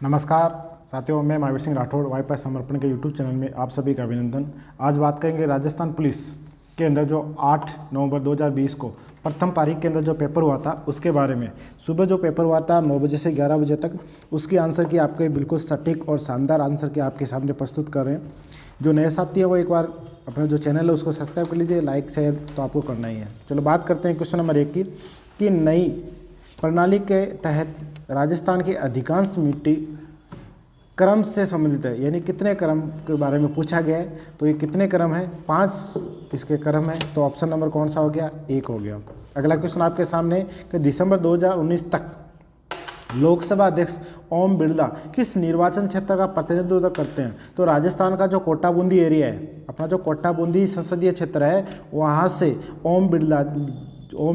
नमस्कार साथियों, मैं महावीर सिंह राठौड़ वाईपा समर्पण के यूट्यूब चैनल में आप सभी का अभिनंदन। आज बात करेंगे राजस्थान पुलिस के अंदर जो 8 नवंबर 2020 को प्रथम पारी के अंदर जो पेपर हुआ था उसके बारे में। सुबह जो पेपर हुआ था 9 बजे से 11 बजे तक, उसकी आंसर की आपके बिल्कुल सटीक और शानदार आंसर की आपके सामने प्रस्तुत कर रहे हैं। जो नए साथी है वो एक बार अपना जो चैनल है उसको सब्सक्राइब कर लीजिए, लाइक शेयर तो आपको करना ही है। चलो बात करते हैं क्वेश्चन नंबर 1 की कि नई प्रणाली के तहत राजस्थान की अधिकांश मिट्टी क्रम से संबंधित है, यानी कितने क्रम के बारे में पूछा गया है। तो ये कितने क्रम है? 5 इसके क्रम है। तो ऑप्शन नंबर कौन सा हो गया? 1 हो गया। अगला क्वेश्चन आपके सामने कि दिसंबर 2019 तक लोकसभा अध्यक्ष ओम बिरला किस निर्वाचन क्षेत्र का प्रतिनिधित्व करते हैं? तो राजस्थान का जो कोटा बूंदी एरिया है, अपना जो कोटा बूंदी संसदीय क्षेत्र है, वहाँ से ओम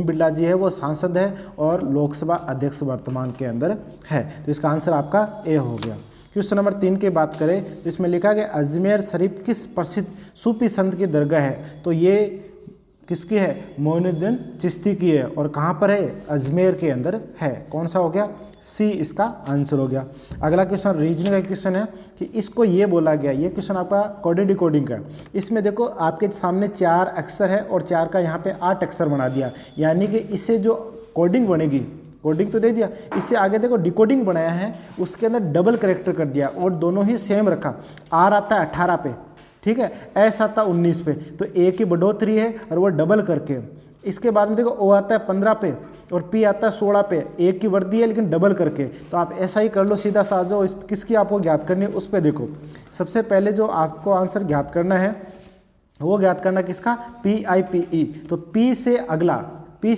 बिरला जी है वो सांसद है और लोकसभा अध्यक्ष वर्तमान के अंदर है। तो इसका आंसर आपका ए हो गया। क्वेश्चन नंबर 3 की बात करें तो इसमें लिखा गया अजमेर शरीफ किस प्रसिद्ध सूफी संत की दरगाह है? तो ये किसकी है? मोइनुद्दीन चिश्ती की है। और कहाँ पर है? अजमेर के अंदर है। कौन सा हो गया? सी इसका आंसर हो गया। अगला क्वेश्चन रीजनिंग का क्वेश्चन है कि इसको ये बोला गया, ये क्वेश्चन आपका कोडेड डिकोडिंग का। इसमें देखो आपके सामने 4 अक्षर है और 4 का यहाँ पे 8 अक्षर बना दिया, यानी कि इससे जो कोडिंग बनेगी, कोडिंग तो दे दिया, इससे आगे देखो डिकोडिंग बनाया है, उसके अंदर डबल करेक्टर कर दिया और दोनों ही सेम रखा। आर आता है 18 पे, ठीक है, एस आता है 19 पे, तो ए की बढ़ोतरी है और वो डबल करके। इसके बाद में देखो ओ आता है 15 पे और पी आता है 16 पे, ए की वर्दी है लेकिन डबल करके। तो आप ऐसा ही कर लो, सीधा सा जो इस किसकी आपको ज्ञात करनी है उस पर देखो। सबसे पहले जो आपको आंसर ज्ञात करना है वो ज्ञात करना किसका? PIPE। तो पी से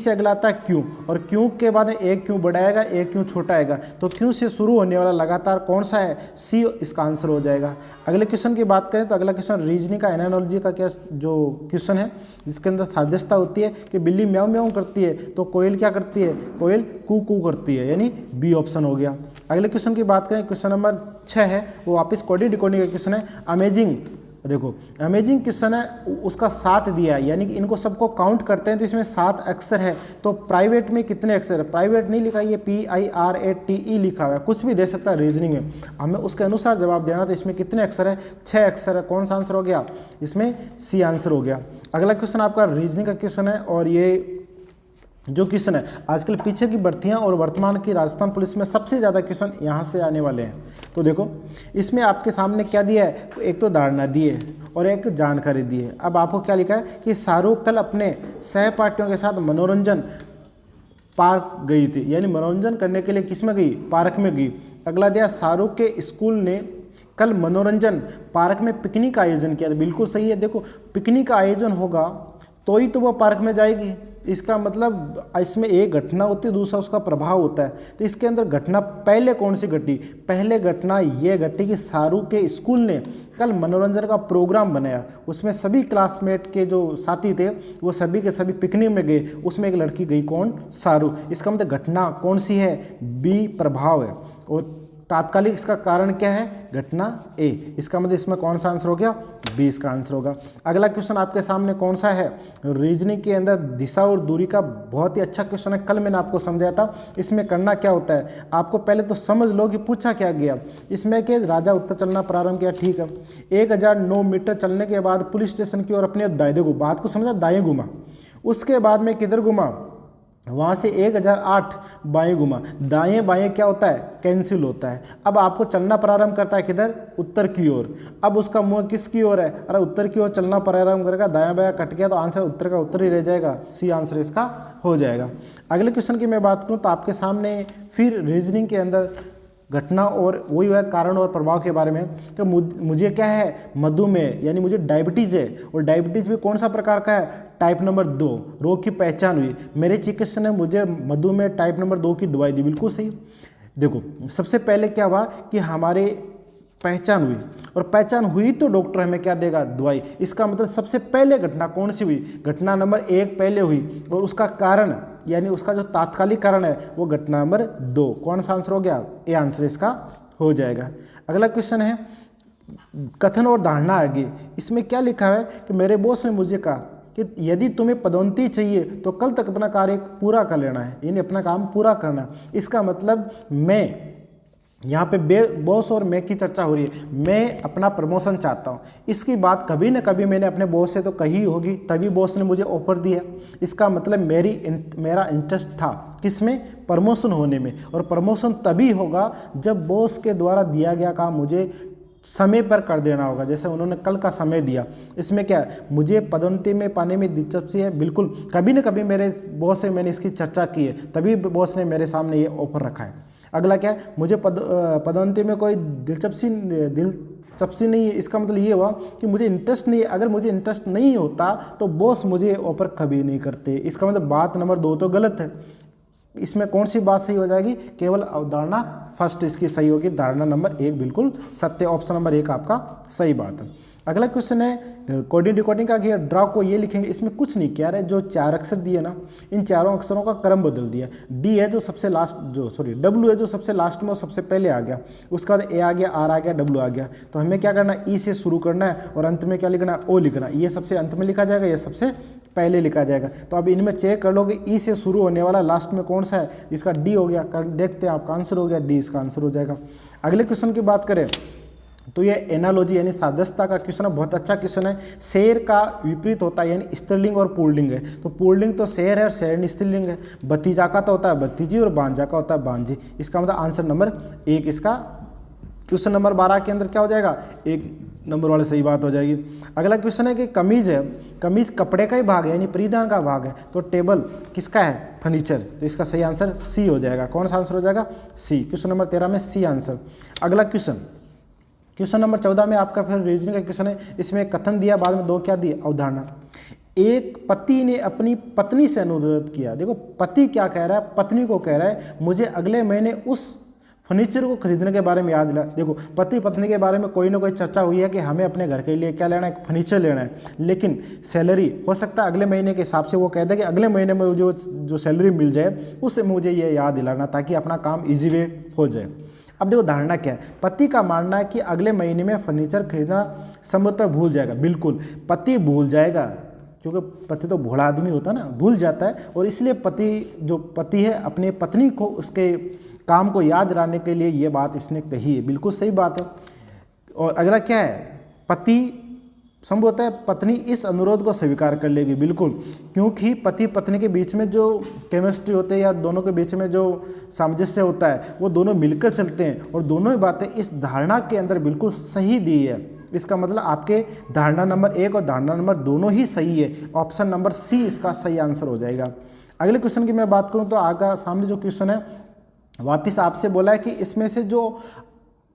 अगला आता है क्यू, और क्यू के बाद एक क्यू बड़ा आएगा, एक क्यू छोटा आएगा। तो क्यू से शुरू होने वाला लगातार कौन सा है? सी इसका आंसर हो जाएगा। अगले क्वेश्चन की बात करें तो अगला क्वेश्चन रीजनिंग का एनालॉजी का क्या जो क्वेश्चन है, जिसके अंदर सादृश्यता होती है कि बिल्ली म्याऊं म्याऊं करती है तो कोयल क्या करती है? कोयल कू कू करती है, यानी बी ऑप्शन हो गया। अगले क्वेश्चन की बात करें, क्वेश्चन नंबर 6 है, वो वापस कोडेड डिकोडिंग का क्वेश्चन है। अमेजिंग, देखो अमेजिंग क्वेश्चन है, उसका 7 दिया है, यानी कि इनको सबको काउंट करते हैं तो इसमें 7 अक्षर है। तो प्राइवेट में कितने अक्षर है? प्राइवेट नहीं लिखा, ये PIRATE लिखा हुआ है, कुछ भी दे सकता है रीजनिंग में, हमें उसके अनुसार जवाब देना। तो इसमें कितने अक्षर है? 6 अक्षर है। कौन सा आंसर हो गया? इसमें सी आंसर हो गया। अगला क्वेश्चन आपका रीजनिंग का क्वेश्चन है, और ये जो क्वेश्चन है आजकल पीछे की भर्तियां और वर्तमान की राजस्थान पुलिस में सबसे ज़्यादा क्वेश्चन यहाँ से आने वाले हैं। तो देखो इसमें आपके सामने क्या दिया है? एक तो धारणा दी है और एक जानकारी दी है। अब आपको क्या लिखा है कि शाहरुख कल अपने सहपाठियों के साथ मनोरंजन पार्क गई थी, यानी मनोरंजन करने के लिए किस में गई? पार्क में गई। अगला दिया शाहरुख के स्कूल ने कल मनोरंजन पार्क में पिकनिक का आयोजन किया था। बिल्कुल सही है। देखो पिकनिक का आयोजन होगा तो ही तो वो पार्क में जाएगी, इसका मतलब इसमें एक घटना होती है, दूसरा उसका प्रभाव होता है। तो इसके अंदर घटना पहले कौन सी घटी? पहले घटना ये घटी कि शाहरुख के स्कूल ने कल मनोरंजन का प्रोग्राम बनाया, उसमें सभी क्लासमेट के जो साथी थे वो सभी के सभी पिकनिक में गए, उसमें एक लड़की गई, कौन? शाहरुख। इसका मतलब घटना कौन सी है? बी प्रभाव है। और तात्कालिक इसका कारण क्या है? घटना ए। इसका मतलब इसमें कौन सा आंसर हो गया? बी इसका आंसर होगा। अगला क्वेश्चन आपके सामने कौन सा है? रीजनिंग के अंदर दिशा और दूरी का बहुत ही अच्छा क्वेश्चन है, कल मैंने आपको समझाया था। इसमें करना क्या होता है, आपको पहले तो समझ लो कि पूछा क्या गया। इसमें कि राजा उत्तर चलना प्रारंभ किया, ठीक है, 1009 मीटर चलने के बाद पुलिस स्टेशन की ओर अपने दाएं, देखो बात को समझा, दाएं घुमा, उसके बाद में किधर घुमा? वहाँ से 1008 बाएं घुमा। दाएं बाएं क्या होता है? कैंसिल होता है। अब आपको चलना प्रारंभ करता है किधर? उत्तर की ओर। अब उसका मुंह किसकी ओर है? अरे उत्तर की ओर चलना प्रारंभ करेगा, दायां बायां कट गया तो आंसर उत्तर का उत्तर ही रह जाएगा, सी आंसर इसका हो जाएगा। अगले क्वेश्चन की मैं बात करूँ तो आपके सामने फिर रीजनिंग के अंदर घटना और वही है कारण और प्रभाव के बारे में। तो मुझे क्या है? मधुमेह, यानी मुझे डायबिटीज़ है, और डायबिटीज़ भी कौन सा प्रकार का है? Type number 2। रोग की पहचान हुई, मेरे चिकित्सक ने मुझे मधुमेह टाइप नंबर 2 की दवाई दी। बिल्कुल सही। देखो सबसे पहले क्या हुआ कि हमारे पहचान हुई, और पहचान हुई तो डॉक्टर हमें क्या देगा? दवाई। इसका मतलब सबसे पहले घटना कौन सी हुई? घटना नंबर 1 पहले हुई, और उसका कारण यानी उसका जो तात्कालिक कारण है वो घटना नंबर 2। कौन सा आंसर हो गया? ए आंसर इसका हो जाएगा। अगला क्वेश्चन है कथन और धारणा आगे। इसमें क्या लिखा है कि मेरे बॉस ने मुझे कहा कि यदि तुम्हें पदोन्नति चाहिए तो कल तक अपना कार्य पूरा कर लेना है, यानी अपना काम पूरा करना। इसका मतलब मैं यहाँ पे बॉस और मैं की चर्चा हो रही है। मैं अपना प्रमोशन चाहता हूँ, इसकी बात कभी न कभी मैंने अपने बॉस से तो कही होगी, तभी बॉस ने मुझे ऑफर दिया। इसका मतलब मेरा इंटरेस्ट था किसमें, प्रमोशन होने में। और प्रमोशन तभी होगा जब बॉस के द्वारा दिया गया काम मुझे समय पर कर देना होगा। जैसे उन्होंने कल का समय दिया, इसमें क्या है, मुझे पदोन्नति में पाने में दिलचस्पी है, बिल्कुल कभी न कभी मेरे बॉस से मैंने इसकी चर्चा की है, तभी बॉस ने मेरे सामने ये ऑफर रखा है। अगला क्या है, मुझे पदोन्नति में कोई दिलचस्पी नहीं है। इसका मतलब ये हुआ कि मुझे इंटरेस्ट नहीं है। अगर मुझे इंटरेस्ट नहीं होता तो बॉस मुझे ऑफर कभी नहीं करते। इसका मतलब बात नंबर 2 तो गलत है। इसमें कौन सी बात सही हो जाएगी, केवल अवधारणा फर्स्ट इसकी सही होगी, धारणा नंबर 1 बिल्कुल सत्य, ऑप्शन नंबर 1 आपका सही बात है। अगला क्वेश्चन है कोडिंग डिकोडिंग का किया, ड्रा को ये लिखेंगे। इसमें कुछ नहीं किया है, जो 4 अक्षर दिए ना, इन चारों अक्षरों का क्रम बदल दिया। डी है जो सबसे लास्ट, डब्ल्यू है जो सबसे लास्ट में और सबसे पहले आ गया, उसके बाद ए आ गया, आर आ गया, डब्ल्यू आ गया। तो हमें क्या करना है, ई से शुरू करना है और अंत में क्या लिखना है, ओ लिखना है। ये सबसे अंत में लिखा जाएगा, ये सबसे पहले लिखा जाएगा। तो अब इनमें चेक कर लोगे, ई से शुरू होने वाला लास्ट में कौन सा है, इसका डी हो गया। देखते हैं आपका आंसर हो गया डी, इसका आंसर हो जाएगा। अगले क्वेश्चन की बात करें तो ये एनालॉजी यानी सादृश्यता का क्वेश्चन है, बहुत अच्छा क्वेश्चन है। शेर का विपरीत होता है, यानी स्त्रीलिंग और पुल्लिंग है। तो पुल्लिंग तो शेर है और शेरनी स्त्रीलिंग है। भतीजा का तो होता है भतीजी और भांजा का होता है भांजी। इसका मतलब आंसर नंबर 1 इसका क्वेश्चन नंबर 12 के अंदर क्या हो जाएगा, 1 नंबर वाले सही बात हो जाएगी। अगला क्वेश्चन है कि कमीज है, कमीज कपड़े का ही भाग है यानी परिधान का भाग है। तो टेबल किसका है, फर्नीचर। तो इसका सही आंसर सी हो जाएगा। कौन सा आंसर हो जाएगा, सी। क्वेश्चन नंबर 13 में सी आंसर। अगला क्वेश्चन नंबर 14 में आपका फिर रीजनिंग का क्वेश्चन है। इसमें कथन दिया, बाद में 2 क्या दिए, अवधारणा। एक पति ने अपनी पत्नी से अनुरोध किया। देखो पति क्या कह रहा है, पत्नी को कह रहा है मुझे अगले महीने उस फर्नीचर को खरीदने के बारे में याद दिला। देखो पति पत्नी के बारे में कोई ना कोई चर्चा हुई है कि हमें अपने घर के लिए क्या लेना है, फर्नीचर लेना है। लेकिन सैलरी हो सकता है अगले महीने के हिसाब से वो कहता है कि अगले महीने में जो सैलरी मिल जाए उससे मुझे ये याद दिलाना, ताकि अपना काम ईजी वे हो जाए। अब देखो धारणा क्या है, पति का मानना है कि अगले महीने में फर्नीचर खरीदना संभवतः भूल जाएगा। बिल्कुल पति भूल जाएगा, क्योंकि पति तो भोला आदमी होता है ना, भूल जाता है। और इसलिए पति है अपनी पत्नी को उसके काम को याद दिलाने के लिए ये बात इसने कही है। बिल्कुल सही बात है। और अगला क्या है, पति संभवतः है पत्नी इस अनुरोध को स्वीकार कर लेगी। बिल्कुल, क्योंकि पति पत्नी के बीच में जो केमिस्ट्री होती है या दोनों के बीच में जो सामंजस्य होता है वो दोनों मिलकर चलते हैं। और दोनों ही बातें इस धारणा के अंदर बिल्कुल सही दी है। इसका मतलब आपके धारणा नंबर 1 और धारणा नंबर दोनों ही सही है। ऑप्शन नंबर सी इसका सही आंसर हो जाएगा। अगले क्वेश्चन की मैं बात करूँ तो आगे सामने जो क्वेश्चन है वापिस आपसे बोला है कि इसमें से जो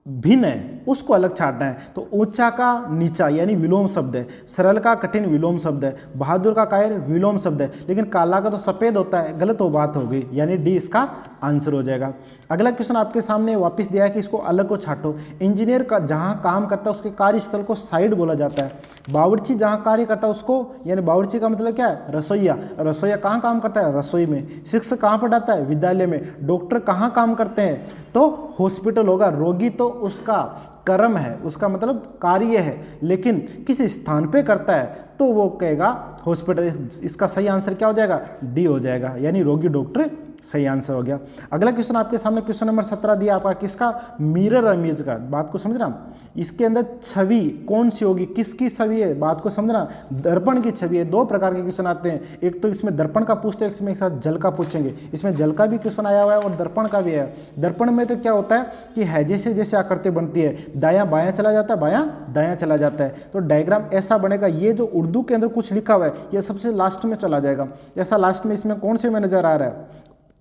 भिन्न है उसको अलग छांटना है। तो ऊंचा का नीचा यानी विलोम शब्द है, सरल का कठिन विलोम शब्द है, बहादुर का कायर विलोम शब्द है, लेकिन काला का तो सफेद होता है, गलत हो बात हो गई, यानी डी इसका आंसर हो जाएगा। अगला क्वेश्चन आपके सामने वापस दिया है कि इसको अलग को छांटो। इंजीनियर का जहां काम करता है उसके कार्यस्थल को साइट बोला जाता है। बावर्ची जहां कार्य करता है उसको, यानी बावर्ची का मतलब क्या है, रसोईया। रसोईया कहाँ काम करता है, रसोई में। शिक्षक कहाँ पढ़ाता है, विद्यालय में। डॉक्टर कहाँ काम करते हैं, तो हॉस्पिटल होगा। रोगी तो उसका कर्म है, उसका मतलब कार्य है, लेकिन किस स्थान पे करता है तो वो कहेगा हॉस्पिटल। इसका सही आंसर क्या हो जाएगा, डी हो जाएगा, यानी रोगी डॉक्टर सही आंसर हो गया। अगला क्वेश्चन आपके सामने क्वेश्चन नंबर 17 दिया आपका, किसका, मिरर इमेज का। बात को समझना, इसके अंदर छवि कौन सी होगी, किसकी छवि है, बात को समझना। दर्पण की छवि है। 2 प्रकार के क्वेश्चन आते हैं, एक तो इसमें दर्पण का पूछते हैं, इसमें एक साथ जल का पूछेंगे। इसमें जल का भी क्वेश्चन आया हुआ है और दर्पण का भी है। दर्पण में तो क्या होता है कि हैजे से जैसे आकृति बनती है, दायां बायां चला जाता है, बायां दायां चला जाता है। तो डायग्राम ऐसा बनेगा। ये जो उर्दू के अंदर कुछ लिखा हुआ है ये सबसे लास्ट में चला जाएगा। ऐसा लास्ट में इसमें कौन से में नजर आ रहा है,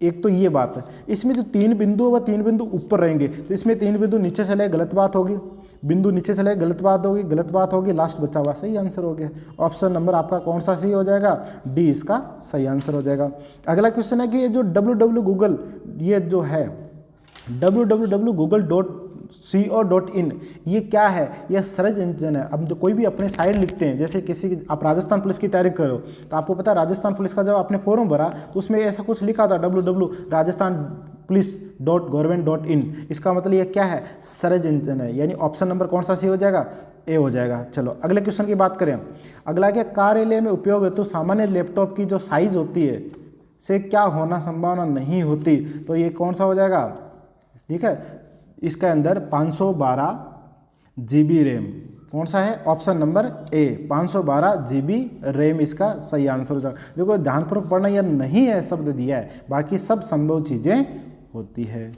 एक तो ये बात है। इसमें जो 3 बिंदु है वह 3 बिंदु ऊपर रहेंगे, तो इसमें 3 बिंदु नीचे चले, गलत बात होगी। बिंदु नीचे चले, गलत बात होगी, गलत बात होगी, लास्ट बचा हुआ सही आंसर हो गया। ऑप्शन नंबर आपका कौन सा सही हो जाएगा, डी इसका सही आंसर हो जाएगा। अगला क्वेश्चन है कि ये जो www ये जो है www.google.co.in ये क्या है, यह सर्च इंजन है। अब जो कोई भी अपने साइट लिखते हैं, जैसे किसी की आप राजस्थान पुलिस की तैयारी करो तो आपको पता है राजस्थान पुलिस का जब आपने फॉर्म भरा तो उसमें ऐसा कुछ लिखा था www.rajasthanpolice.government.in। इसका मतलब ये क्या है, सर्च इंजन है, यानी ऑप्शन नंबर कौन सा सही हो जाएगा, ए हो जाएगा। चलो अगले क्वेश्चन की बात करें। अगला क्या, कार्यालय में उपयोग हेतु सामान्य लैपटॉप की जो साइज होती है से क्या होना संभावना नहीं होती, तो ये कौन सा हो जाएगा, ठीक है। इसके अंदर 512 GB रैम। कौन सा है? Option number A, 512 GB RAM इसका सही आंसर हो जाएगा। देखो ध्यानपूर्वक पढ़ना, यह नहीं है शब्द दिया है, बाकी सब संभव चीजें होती है।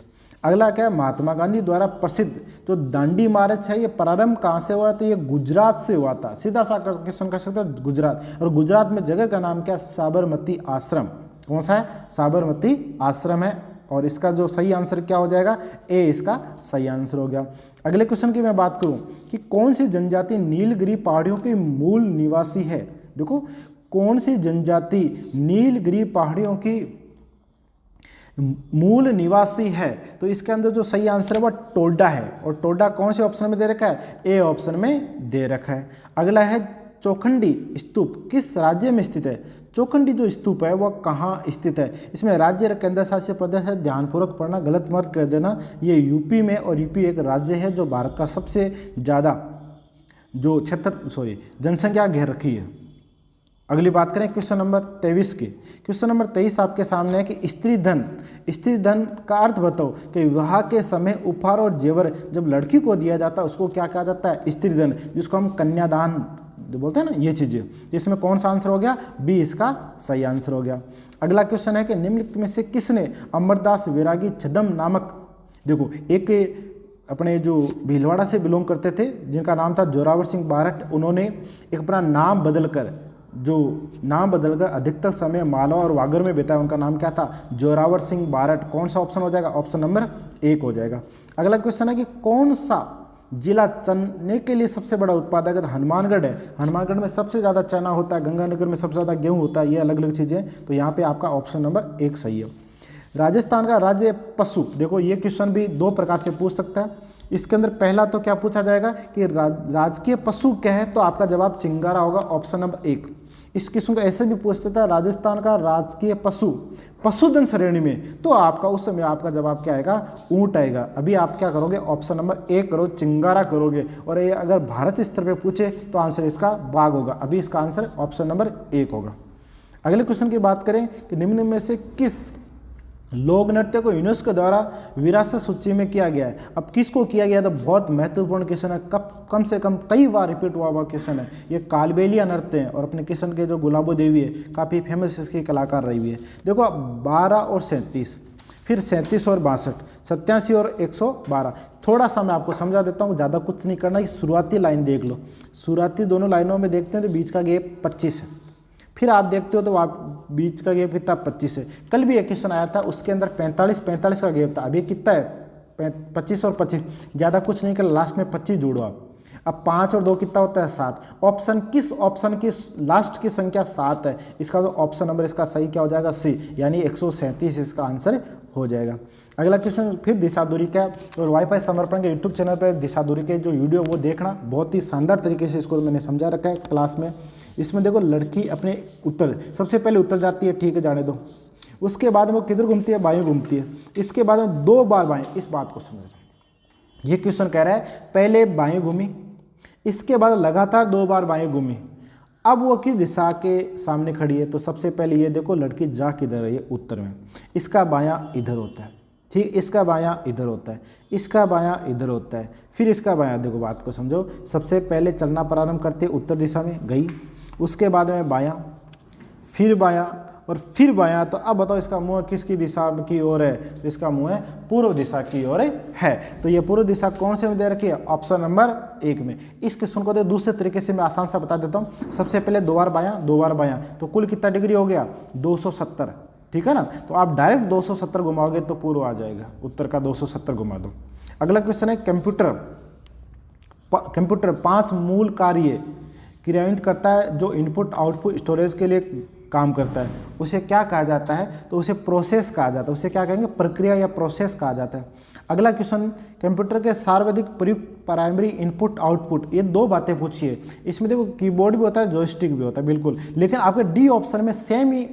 अगला क्या है? महात्मा गांधी द्वारा प्रसिद्ध जो दांडी मार्च है, ये प्रारंभ कहाँ से हुआ था? ये गुजरात से हुआ था। सीधा सा क्वेश्चन कर सकते हो, गुजरात। और गुजरात में जगह का नाम क्या? साबरमती आश्रम। कौन सा है? साबरमती आश्रम है। और इसका जो सही आंसर क्या हो जाएगा? ए इसका सही आंसर हो गया। अगले क्वेश्चन की मैं बात करूं कि कौन सी जनजाति नीलगिरी पहाड़ियों की मूल निवासी है? देखो कौन सी जनजाति नीलगिरी पहाड़ियों की मूल निवासी है? तो इसके अंदर जो सही आंसर है वह टोडा है। और टोडा कौन से ऑप्शन में दे रखा है? ए ऑप्शन में दे रखा है। अगला है चौखंडी स्तूप किस राज्य में स्थित है? चौखंडी जो स्तूप है वह कहाँ स्थित है? इसमें राज्य और केंद्र शासित प्रदेश है, ध्यानपूर्वक पढ़ना, गलत मत कर देना। ये यूपी में, और यूपी एक राज्य है जो भारत का सबसे ज़्यादा जो जनसंख्या घेर रखी है। अगली बात करें क्वेश्चन नंबर 23 की। क्वेश्चन नंबर 23 आपके सामने है कि स्त्री धन का अर्थ बताओ कि विवाह के समय उपहार और जेवर जब लड़की को दिया जाता है उसको क्या कहा जाता है? स्त्री धन, जिसको हम कन्यादान जो बोलते हैं ना, ये चीजें। इसमें कौन सा आंसर हो गया? बी इसका सही आंसर हो गया। अगला क्वेश्चन है कि निम्नलिखित में से किसने अमरदास वैरागी छदम नामक, देखो एक अपने जो भीलवाड़ा से बिलोंग करते थे जिनका नाम था जोरावर सिंह बारठ, उन्होंने एक अपना नाम बदलकर अधिकतर समय मालवा और वागड़ में बिताया। उनका नाम क्या था? जोरावर सिंह बारठ। कौन सा ऑप्शन हो जाएगा? ऑप्शन नंबर 1 हो जाएगा। अगला क्वेश्चन है कि कौन सा जिला चने के लिए सबसे बड़ा उत्पादक है? हनुमानगढ़ है। हनुमानगढ़ में सबसे ज़्यादा चना होता है, गंगानगर में सबसे ज़्यादा गेहूं होता है। ये अलग अलग चीज़ें, तो यहाँ पे आपका ऑप्शन नंबर 1 सही है। राजस्थान का राज्य पशु, देखो ये क्वेश्चन भी 2 प्रकार से पूछ सकता है। इसके अंदर पहला तो क्या पूछा जाएगा कि राजकीय पशु क्या है? तो आपका जवाब चिंगारा होगा, ऑप्शन नंबर 1। इस किस्म को ऐसे भी पूछ सकता है राजस्थान का राजकीय पशुधन श्रेणी में, तो आपका उस समय आपका जवाब क्या आएगा? ऊंट आएगा। अभी आप क्या करोगे? ऑप्शन नंबर 1 करो, चिंगारा करोगे। और ये अगर भारत स्तर पे पूछे तो आंसर इसका बाघ होगा। अभी इसका आंसर ऑप्शन नंबर 1 होगा। अगले क्वेश्चन की बात करें कि निम्न में से किस लोक नृत्य को यूनेस्को द्वारा विरासत सूची में किया गया है? अब किसको किया गया? तो बहुत महत्वपूर्ण क्वेश्चन है, कम से कम कई बार रिपीट हुआ क्वेश्चन है। ये कालबेलिया नृत्य है और अपने किशन के जो गुलाबो देवी है काफ़ी फेमस इसकी कलाकार रही हुई है। देखो 12 और 37, फिर 37 और 62, 87 और 112। थोड़ा सा मैं आपको समझा देता हूँ, ज़्यादा कुछ नहीं करना। शुरुआती लाइन देख लो, शुरुआती दोनों लाइनों में देखते हैं तो बीच का गैप 25 है। फिर आप देखते हो तो आप बीच का गैप कितना? 25 है। कल भी एक क्वेश्चन आया था उसके अंदर 45 का गैप था। अभी कितना है? 25 और 25, ज़्यादा कुछ नहीं कर, लास्ट में 25 जोड़ो आप। अब 5 और 2 कितना होता है? 7। किस ऑप्शन की लास्ट की संख्या 7 है? इसका तो ऑप्शन नंबर इसका सही क्या हो जाएगा? सी, यानी 137 इसका आंसर हो जाएगा। अगला क्वेश्चन फिर दिशा दूरी का, और वाईफाई समर्पण के यूट्यूब चैनल पर दिशा दूरी के जो वीडियो वो देखना, बहुत ही शानदार तरीके से इसको मैंने समझा रखा है क्लास में। इसमें देखो लड़की अपने उत्तर, सबसे पहले उत्तर जाती है, ठीक है जाने दो। उसके बाद वो किधर घूमती है? बाएं घूमती है। इसके बाद में 2 बार बाएं, इस बात को समझना। ये क्वेश्चन कह रहा है पहले बाएं घूमी, इसके बाद लगातार 2 बार बाएं घूमी। अब वो किस दिशा के सामने खड़ी है? तो सबसे पहले ये देखो लड़की जा किधर है? ये उत्तर में। इसका बायां इधर होता है, ठीक, इसका बायां इधर होता है, इसका बायां इधर होता है, फिर इसका बायां। देखो बात को समझो, सबसे पहले चलना प्रारंभ करते उत्तर दिशा में गई, उसके बाद में बायां, फिर बायां और फिर बायां। तो अब बताओ इसका मुंह किसकी दिशा की ओर है? तो इसका मुंह है पूर्व दिशा की ओर है। तो ये पूर्व दिशा कौन से में दे रखी है? ऑप्शन नंबर 1 में। इस क्वेश्चन को तो दूसरे तरीके से मैं आसान सा बता देता हूँ। सबसे पहले 2 बार बायां, 2 बार बायां, तो कुल कितना डिग्री हो गया? 270, ठीक है ना। तो आप डायरेक्ट 270 घुमाओगे तो पूर्व आ जाएगा, उत्तर का 270 घुमा दो। अगला क्वेश्चन है कंप्यूटर 5 मूल कार्य क्रियान्वित करता है जो इनपुट आउटपुट स्टोरेज के लिए काम करता है, उसे क्या कहा जाता है? तो उसे प्रोसेस कहा जाता है। उसे क्या कहेंगे? प्रक्रिया या प्रोसेस कहा जाता है। अगला क्वेश्चन, कंप्यूटर के सर्वाधिक प्रयुक्त प्राइमरी इनपुट आउटपुट, ये 2 बातें पूछी है। इसमें देखो कीबोर्ड भी होता है, जॉयस्टिक भी होता है, बिल्कुल, लेकिन आपके डी ऑप्शन में सेम ही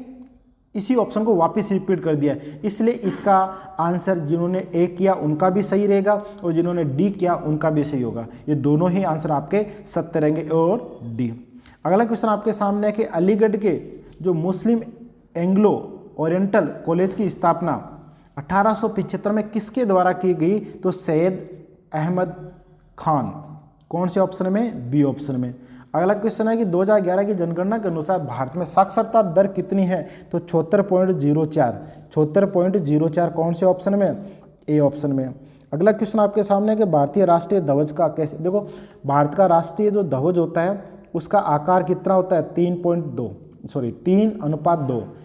इसी ऑप्शन को वापस रिपीट कर दिया है, इसलिए इसका आंसर जिन्होंने ए किया उनका भी सही रहेगा और जिन्होंने डी किया उनका भी सही होगा। ये दोनों ही आंसर आपके सत्य रहेंगे, ए और डी। अगला क्वेश्चन आपके सामने है कि अलीगढ़ के जो मुस्लिम एंग्लो ओरिएंटल कॉलेज की स्थापना 1875 में किसके द्वारा की गई? तो सैयद अहमद खान। कौन से ऑप्शन में? बी ऑप्शन में। अगला क्वेश्चन है कि 2011 की जनगणना के अनुसार भारत में साक्षरता दर कितनी है? तो 76.04। 76.04 कौन से ऑप्शन में? ए ऑप्शन में। अगला क्वेश्चन आपके सामने है कि भारतीय राष्ट्रीय ध्वज का कैसे, देखो भारत का राष्ट्रीय जो ध्वज होता है उसका आकार कितना होता है? 3:2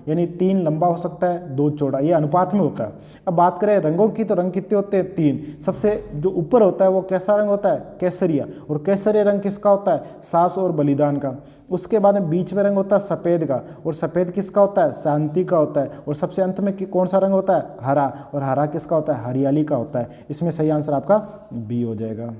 यानी 3 लंबा हो सकता है 2 चौड़ा, ये अनुपात में होता है। अब बात करें रंगों की तो रंग कितने होते हैं? 3। सबसे जो ऊपर होता है वो कैसा रंग होता है? केसरिया। और केसरिया रंग किसका होता है? साहस और बलिदान का। उसके बाद में बीच में रंग होता है सफ़ेद का, और सफ़ेद किसका होता है? शांति का होता है। और सबसे अंत में कौन सा रंग होता है? हरा। और हरा किसका होता है? हरियाली का होता है। इसमें सही आंसर आपका बी हो जाएगा।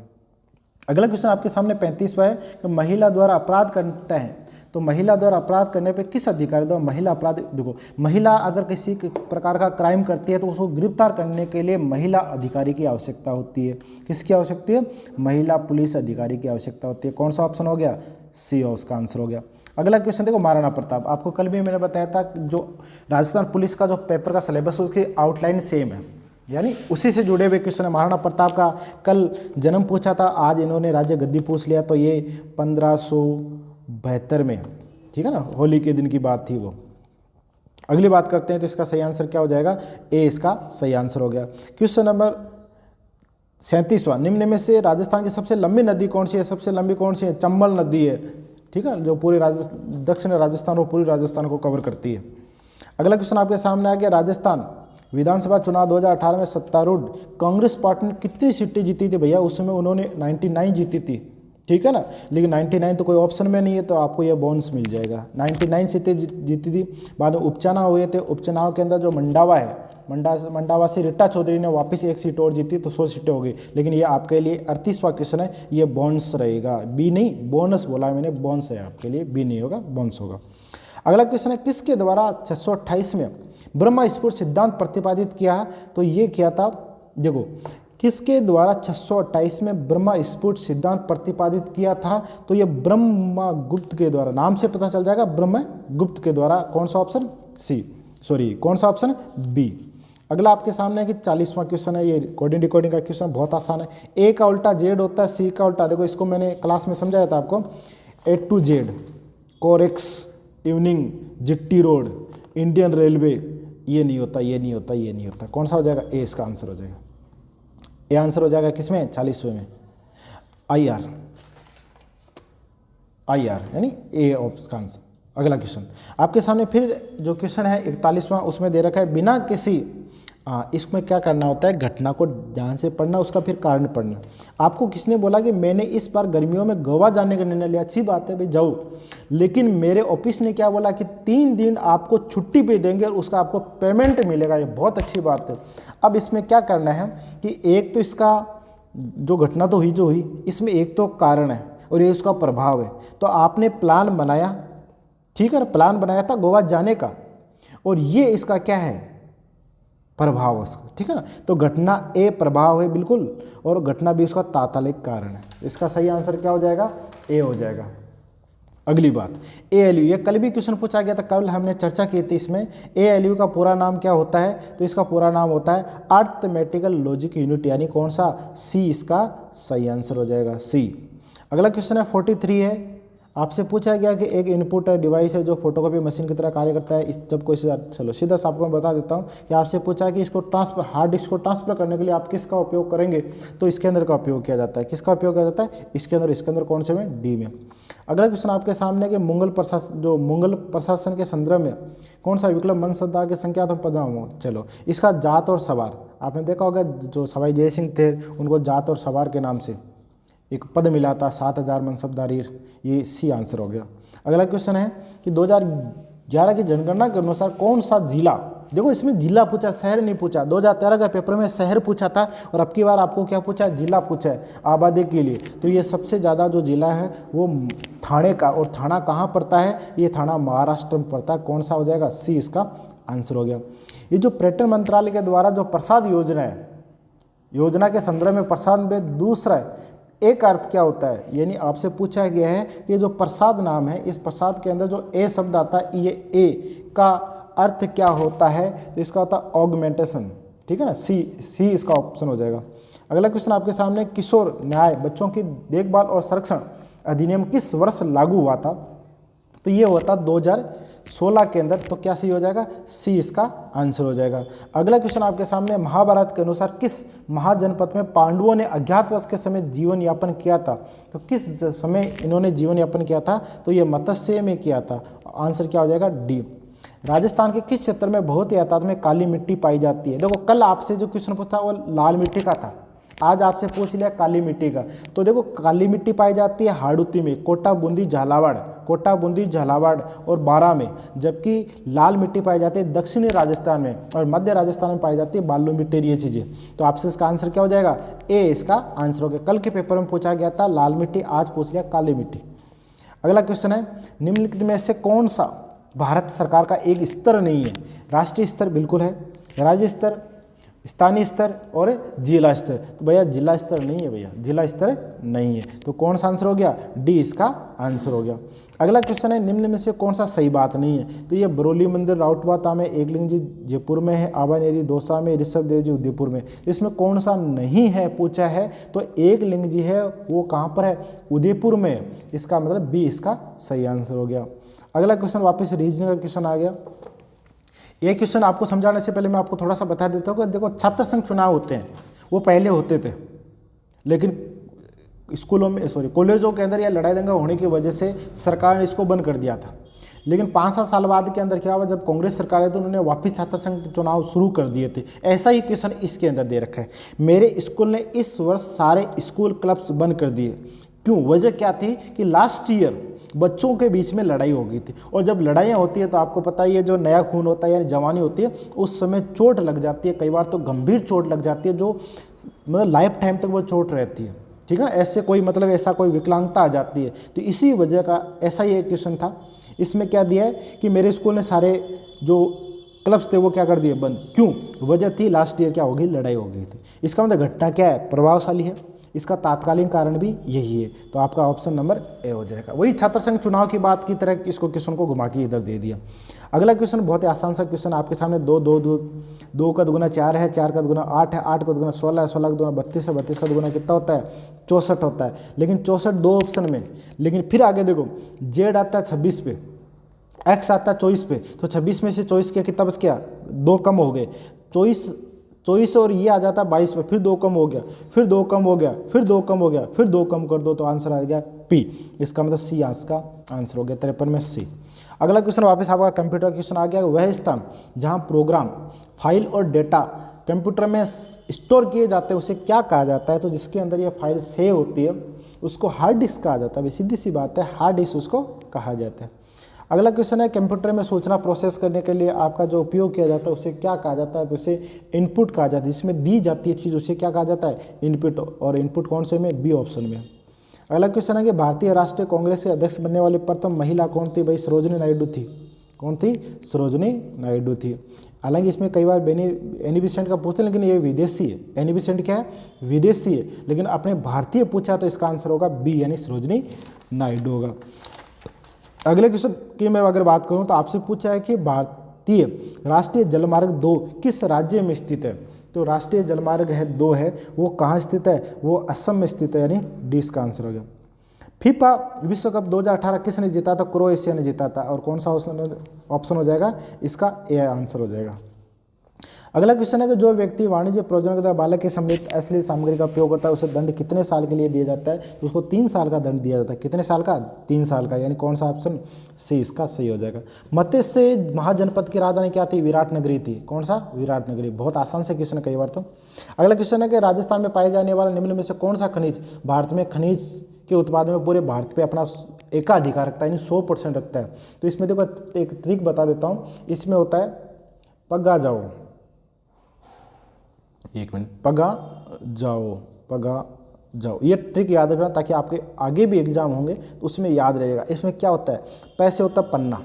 अगला क्वेश्चन आपके सामने 35वां है कि महिला द्वारा अपराध करता है, तो महिला द्वारा अपराध करने पे किस अधिकारी द्वारा महिला अपराध, देखो महिला अगर किसी प्रकार का क्राइम करती है तो उसको गिरफ्तार करने के लिए महिला अधिकारी की आवश्यकता होती है। किसकी आवश्यकता है? महिला पुलिस अधिकारी की आवश्यकता होती है। कौन सा ऑप्शन हो गया? सी उसका आंसर हो गया। अगला क्वेश्चन देखो महाराणा प्रताप। आपको कल भी मैंने बताया था जो राजस्थान पुलिस का जो पेपर का सिलेबस उसकी आउटलाइन सेम है, यानी उसी से जुड़े हुए क्वेश्चन है। महाराणा प्रताप का कल जन्म पूछा था, आज इन्होंने राज्य गद्दी पूछ लिया, तो ये 1572 में, ठीक है ना, होली के दिन की बात थी वो। अगली बात करते हैं तो इसका सही आंसर क्या हो जाएगा? ए इसका सही आंसर हो गया। क्वेश्चन नंबर 37वां, निम्न में से राजस्थान की सबसे लंबी नदी कौन सी है? सबसे लंबी कौन सी है? चंबल नदी है, ठीक है, जो पूरे दक्षिण राजस्थान और पूरी राजस्थान को कवर करती है। अगला क्वेश्चन आपके सामने आ गया, राजस्थान विधानसभा चुनाव 2018 में सत्तारूढ़ कांग्रेस पार्टी ने कितनी सीटें जीती थी भैया? उसमें उन्होंने 99 जीती थी, ठीक है ना, लेकिन 99 तो कोई ऑप्शन में नहीं है, तो आपको ये बोनस मिल जाएगा। 99 सीटें जीती थी। बाद में उपचुनाव हुए थे, उपचुनाव के अंदर जो मंडावा है, मंडावा से रीटा चौधरी ने वापस 1 सीट और जीती, तो 100 सीटें हो गई। लेकिन ये आपके लिए 38वां क्वेश्चन है, ये बोनस रहेगा, बी नहीं, बोनस बोला मैंने, बोनस है आपके लिए, बी नहीं होगा, बोनस होगा। अगला क्वेश्चन है, किसके द्वारा 628 में ब्रह्म स्फुट सिद्धांत प्रतिपादित किया है? तो ये किया था, देखो किसके द्वारा 628 में ब्रह्म स्फुट सिद्धांत प्रतिपादित किया था? तो ये ब्रह्मगुप्त के द्वारा, नाम से पता चल जाएगा, ब्रह्मगुप्त के द्वारा। कौन सा ऑप्शन? कौन सा ऑप्शन? बी। अगला आपके सामने है कि 40वां क्वेश्चन है, ये कोडिंग डिकोडिंग का क्वेश्चन बहुत आसान है। ए का उल्टा जेड होता है, सी का उल्टा, देखो इसको मैंने क्लास में समझाया था आपको, A to Z, Corex, evening, jetty road, Indian railway, ये नहीं होता, ये नहीं होता, ये नहीं होता। कौन सा हो जाएगा? ए इसका आंसर हो जाएगा। ए आंसर हो जाएगा किसमें? 40वें में, IR यानी ए ऑप्शन आंसर। अगला क्वेश्चन आपके सामने फिर जो क्वेश्चन है 41वां, उसमें दे रखा है बिना किसी, इसमें क्या करना होता है? घटना को ध्यान से पढ़ना, उसका फिर कारण पढ़ना। आपको किसने बोला कि मैंने इस बार गर्मियों में गोवा जाने का निर्णय लिया? अच्छी बात है भाई, जाओ, लेकिन मेरे ऑफिस ने क्या बोला कि 3 दिन आपको छुट्टी पे देंगे और उसका आपको पेमेंट मिलेगा। ये बहुत अच्छी बात है। अब इसमें क्या करना है कि एक तो इसका जो घटना तो हुई जो हुई, इसमें एक तो कारण है और ये उसका प्रभाव है। तो आपने प्लान बनाया, ठीक है ना, प्लान बनाया था गोवा जाने का, और ये इसका क्या है? प्रभाव उसका, ठीक है ना। तो घटना ए प्रभाव है बिल्कुल, और घटना बी उसका तात्कालिक कारण है। इसका सही आंसर क्या हो जाएगा? ए हो जाएगा। अगली बात, ALU, ये कल भी क्वेश्चन पूछा गया था, कल हमने चर्चा की थी इसमें। ALU का पूरा नाम क्या होता है? तो इसका पूरा नाम होता है अर्थमेटिकल लॉजिक यूनिट, यानी कौन सा? सी इसका सही आंसर हो जाएगा, सी। अगला क्वेश्चन है 43 है, आपसे पूछा गया कि एक इनपुट डिवाइस है जो फोटोकॉपी मशीन की तरह कार्य करता है। जब कोई चलो सीधा आपको मैं बता देता हूँ कि आपसे पूछा कि इसको ट्रांसफर, हार्ड डिस्क को ट्रांसफर करने के लिए आप किसका उपयोग करेंगे? तो इसके अंदर का उपयोग किया जाता है। किसका उपयोग किया जाता है? इसके अंदर कौन से में? डी में। अगला क्वेश्चन आपके सामने कि मुगल प्रशासन के संदर्भ में कौन सा विकल्प मन शब्दा की संख्या तो पदनाम? चलो, इसका जात और सवार, आपने देखा होगा जो सवाई जय सिंह थे उनको जात और सवार के नाम से एक पद मिला था, 7000 मनसबदारी, ये सी आंसर हो गया। अगला क्वेश्चन है कि 2011 की जनगणना के अनुसार कौन सा जिला, देखो इसमें जिला पूछा, शहर नहीं पूछा। 2013 का पेपर में शहर पूछा था और अब की बार आपको क्या पूछा? जिला पूछा है आबादी के लिए। तो ये सबसे ज़्यादा जो जिला है वो थाने का, और थाना कहाँ पड़ता है? ये थाना महाराष्ट्र में पड़ता है। कौन सा हो जाएगा? सी इसका आंसर हो गया। ये जो पर्यटन मंत्रालय के द्वारा जो प्रसाद योजना है, योजना के संदर्भ में प्रसाद में दूसरा है, एक अर्थ क्या होता है? यानी आपसे पूछा गया है कि जो प्रसाद नाम है, इस प्रसाद के अंदर जो ए शब्द आता है, ये ए का अर्थ क्या होता है? तो इसका होता है ऑगमेंटेशन, ठीक है ना, सी इसका ऑप्शन हो जाएगा। अगला क्वेश्चन आपके सामने, किशोर न्याय बच्चों की देखभाल और संरक्षण अधिनियम किस वर्ष लागू हुआ था? तो ये हुआ था 2016 के अंदर। तो क्या सही हो जाएगा? सी इसका आंसर हो जाएगा। अगला क्वेश्चन आपके सामने, महाभारत के अनुसार किस महाजनपद में पांडवों ने अज्ञातवास के समय जीवन यापन किया था? तो किस समय इन्होंने जीवन यापन किया था? तो ये मत्स्य में किया था। आंसर क्या हो जाएगा? डी। राजस्थान के किस क्षेत्र में बहुत ही तादाद में काली मिट्टी पाई जाती है? देखो कल आपसे जो क्वेश्चन पूछा वो लाल मिट्टी का था, आज आपसे पूछ लिया काली मिट्टी का। तो देखो काली मिट्टी पाई जाती है हाड़ौती में, कोटा बूंदी झालावाड़ और बारां में, जबकि लाल मिट्टी पाई जाती है दक्षिणी राजस्थान में और मध्य राजस्थान में पाई जाती है बालू मिट्टी, ये चीज़ें। तो आपसे इसका आंसर क्या हो जाएगा? ए इसका आंसर हो गया। कल के पेपर में पूछा गया था लाल मिट्टी, आज पूछ लिया काली मिट्टी। अगला क्वेश्चन है, निम्नलिखित में से कौन सा भारत सरकार का एक स्तर नहीं है? राष्ट्रीय स्तर बिल्कुल है, राज्य स्तर, स्थानीय स्तर और जिला स्तर। तो भैया जिला स्तर नहीं है, भैया जिला स्तर नहीं है। तो कौन सा आंसर हो गया? डी इसका आंसर हो गया। अगला क्वेश्चन है, निम्न में से कौन सा सही बात नहीं है? तो ये बरौली मंदिर राउतवाता में, एकलिंग जी जयपुर में है, आबानेरी दौसा में, ऋषभ देव जी उदयपुर में। इसमें कौन सा नहीं है पूछा है? तो एकलिंग जी है वो कहाँ पर है? उदयपुर में। इसका मतलब बी इसका सही आंसर हो गया। अगला क्वेश्चन वापस रीजनिंग का क्वेश्चन आ गया। ये क्वेश्चन आपको समझाने से पहले मैं आपको थोड़ा सा बता देता हूँ कि देखो छात्र संघ चुनाव होते हैं वो पहले होते थे, लेकिन स्कूलों में कॉलेजों के अंदर या लड़ाई दंगा होने की वजह से सरकार ने इसको बंद कर दिया था। लेकिन 5-7 साल बाद के अंदर क्या हुआ, जब कांग्रेस सरकार है तो उन्होंने वापस छात्र संघ चुनाव शुरू कर दिए थे। ऐसा ही क्वेश्चन इसके अंदर दे रखा है। मेरे स्कूल ने इस वर्ष सारे स्कूल क्लब्स बंद कर दिए। क्यों? वजह क्या थी कि लास्ट ईयर बच्चों के बीच में लड़ाई हो गई थी, और जब लड़ाइयाँ होती है तो आपको पता ही है जो नया खून होता है यानी जवानी होती है उस समय चोट लग जाती है, कई बार तो गंभीर चोट लग जाती है जो मतलब लाइफ टाइम तक वो चोट रहती है। ठीक है ना, ऐसे कोई मतलब ऐसा कोई विकलांगता आ जाती है। तो इसी वजह का ऐसा ही एक क्वेश्चन था। इसमें क्या दिया है कि मेरे स्कूल ने सारे जो क्लब्स थे वो क्या कर दिए? बंद। क्यों? वजह थी लास्ट ईयर क्या हो गई? लड़ाई हो गई थी। इसका मतलब घटना क्या है? प्रभावशाली है। इसका तात्कालिक कारण भी यही है। तो आपका ऑप्शन नंबर ए हो जाएगा। वही छात्र संघ चुनाव की बात की तरह इसको क्वेश्चन को घुमा के इधर दे दिया। अगला क्वेश्चन बहुत ही आसान सा क्वेश्चन आपके सामने, 2 का दुगुना 4 है, 4 का दुगुना 8 है, 8 का दुगुना 16 है, 16 का दुगुना 32 है, 32 का दुगुना कितना होता है? 64 होता है। लेकिन 64 2 ऑप्शन में, लेकिन फिर आगे देखो जेड आता है 26 पे, एक्स आता है 24 पे। तो 26 में से 24 के कितना बच गया? 2 कम हो गए। 24 और ये आ जाता है 22 पे, फिर 2 कम हो गया, फिर 2 कम हो गया, फिर 2 कम हो गया, फिर 2 कम कर दो तो आंसर आ गया पी। इसका मतलब सी का आंसर हो गया 53 में सी। अगला क्वेश्चन वापस आपका कंप्यूटर क्वेश्चन आ गया। वह स्थान जहां प्रोग्राम, फाइल और डेटा कंप्यूटर में स्टोर किए जाते हैं उसे क्या कहा जाता है? तो जिसके अंदर ये फाइल सेव होती है उसको हार्ड डिस्क कहा जाता है। सीधी सी बात है, हार्ड डिस्क उसको कहा जाता है। अगला क्वेश्चन है, कंप्यूटर में सूचना प्रोसेस करने के लिए आपका जो उपयोग किया जाता है उसे क्या कहा जाता है? तो उसे इनपुट कहा जाता है। जिसमें दी जाती है चीज़ उसे क्या कहा जाता है? इनपुट। और इनपुट कौन से में? बी ऑप्शन में। अगला क्वेश्चन है कि भारतीय राष्ट्रीय कांग्रेस के अध्यक्ष बनने वाली प्रथम महिला कौन थी? भाई सरोजिनी नायडू थी। कौन थी? सरोजिनी नायडू थी। हालांकि इसमें कई बार एनी बेसेंट का पूछते हैं, लेकिन ये विदेशी है। एनी बेसेंट क्या है? विदेशी है। लेकिन अपने भारतीय पूछा तो इसका आंसर होगा बी यानी सरोजिनी नायडू होगा। अगले क्वेश्चन की मैं अगर बात करूं तो आपसे पूछा है कि भारतीय राष्ट्रीय जलमार्ग 2 किस राज्य में स्थित है? तो राष्ट्रीय जलमार्ग है 2 है, वो कहाँ स्थित है? वो असम में स्थित है, यानी डी इसका आंसर हो गया। फीफा विश्व कप 2018 किसने जीता था? क्रोएशिया ने जीता था। और कौन सा ऑप्शन हो जाएगा? इसका ए आंसर हो जाएगा। अगला क्वेश्चन है कि जो व्यक्ति वाणिज्य प्रयोजन के द्वारा बालक के सम्मिलित अश्लील सामग्री का उपयोग करता है उसे दंड कितने साल के लिए दिया जाता है? तो उसको 3 साल का दंड दिया जाता है। कितने साल का? 3 साल का, यानी कौन सा ऑप्शन? सी इसका सही हो जाएगा। मत्स्य महाजनपद की राजधानी क्या थी? विराट नगरी थी। कौन सा? विराट नगरी। बहुत आसान से क्वेश्चन है कई बार तो। अगला क्वेश्चन है कि राजस्थान में पाए जाने वाला निम्न में से कौन सा खनिज भारत में खनिज के उत्पादन में पूरे भारत पे अपना एकाधिकार रखता है, यानी 100% रखता है? तो इसमें देखो एक ट्रिक बता देता हूँ। इसमें होता है पगा जाओ, एक मिनट, पगा जाओ। ये ट्रिक याद रखना ताकि आपके आगे भी एग्जाम होंगे तो उसमें याद रहेगा। इसमें क्या होता है? पैसे होता है पन्ना,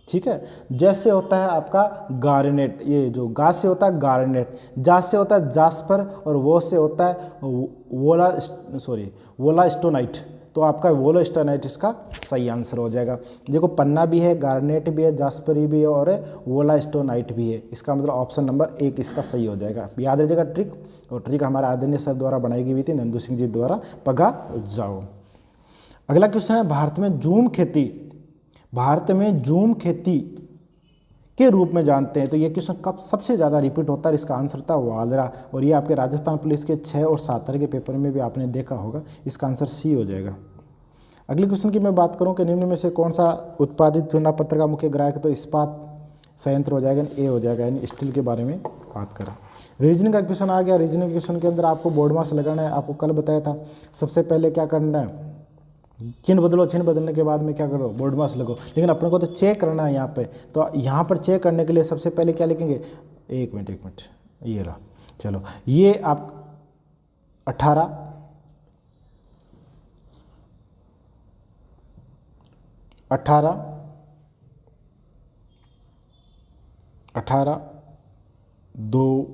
ठीक है। जैसे होता है आपका गार्नेट, ये जो गा से होता है गार्नेट, जा से होता है जास्पर और वो से होता है वोला स्टोनाइट। तो आपका वोलोस्टोनाइट इसका सही आंसर हो जाएगा। देखो पन्ना भी है, गार्नेट भी है, जास्परी भी है और वोलास्टोनाइट भी है। इसका मतलब ऑप्शन नंबर 1 इसका सही हो जाएगा। याद रखिएगा ट्रिक, और ट्रिक हमारे आदरणीय सर द्वारा बनाई गई हुई थी, नंदू सिंह जी द्वारा। पगा जाओ। अगला क्वेश्चन है, भारत में जूम खेती के रूप में जानते हैं। तो ये क्वेश्चन कब सबसे ज़्यादा रिपीट होता है? इसका आंसर था वालरा, और ये आपके राजस्थान पुलिस के 6 और 7 के पेपर में भी आपने देखा होगा। इसका आंसर सी हो जाएगा। अगले क्वेश्चन की मैं बात करूं कि निम्न में से कौन सा उत्पादित चूना पत्थर का मुख्य ग्राहक है? तो इस्पात संयंत्र हो जाएगा, ए हो जाएगा, यानी स्टील के बारे में बात करें। रीजनिंग का क्वेश्चन आ गया। रीजनिंग क्वेश्चन के अंदर आपको बोर्ड मार्क्स लगाना है। आपको कल बताया था सबसे पहले क्या करना है, चिन्ह बदलो, चिन्ह बदलने के बाद में क्या करो, बोर्ड मार्क्स लगो। लेकिन अपने को तो चेक करना है यहाँ पे, तो यहाँ पर चेक करने के लिए सबसे पहले क्या लिखेंगे, एक मिनट ये रहा, चलो ये आप 18 2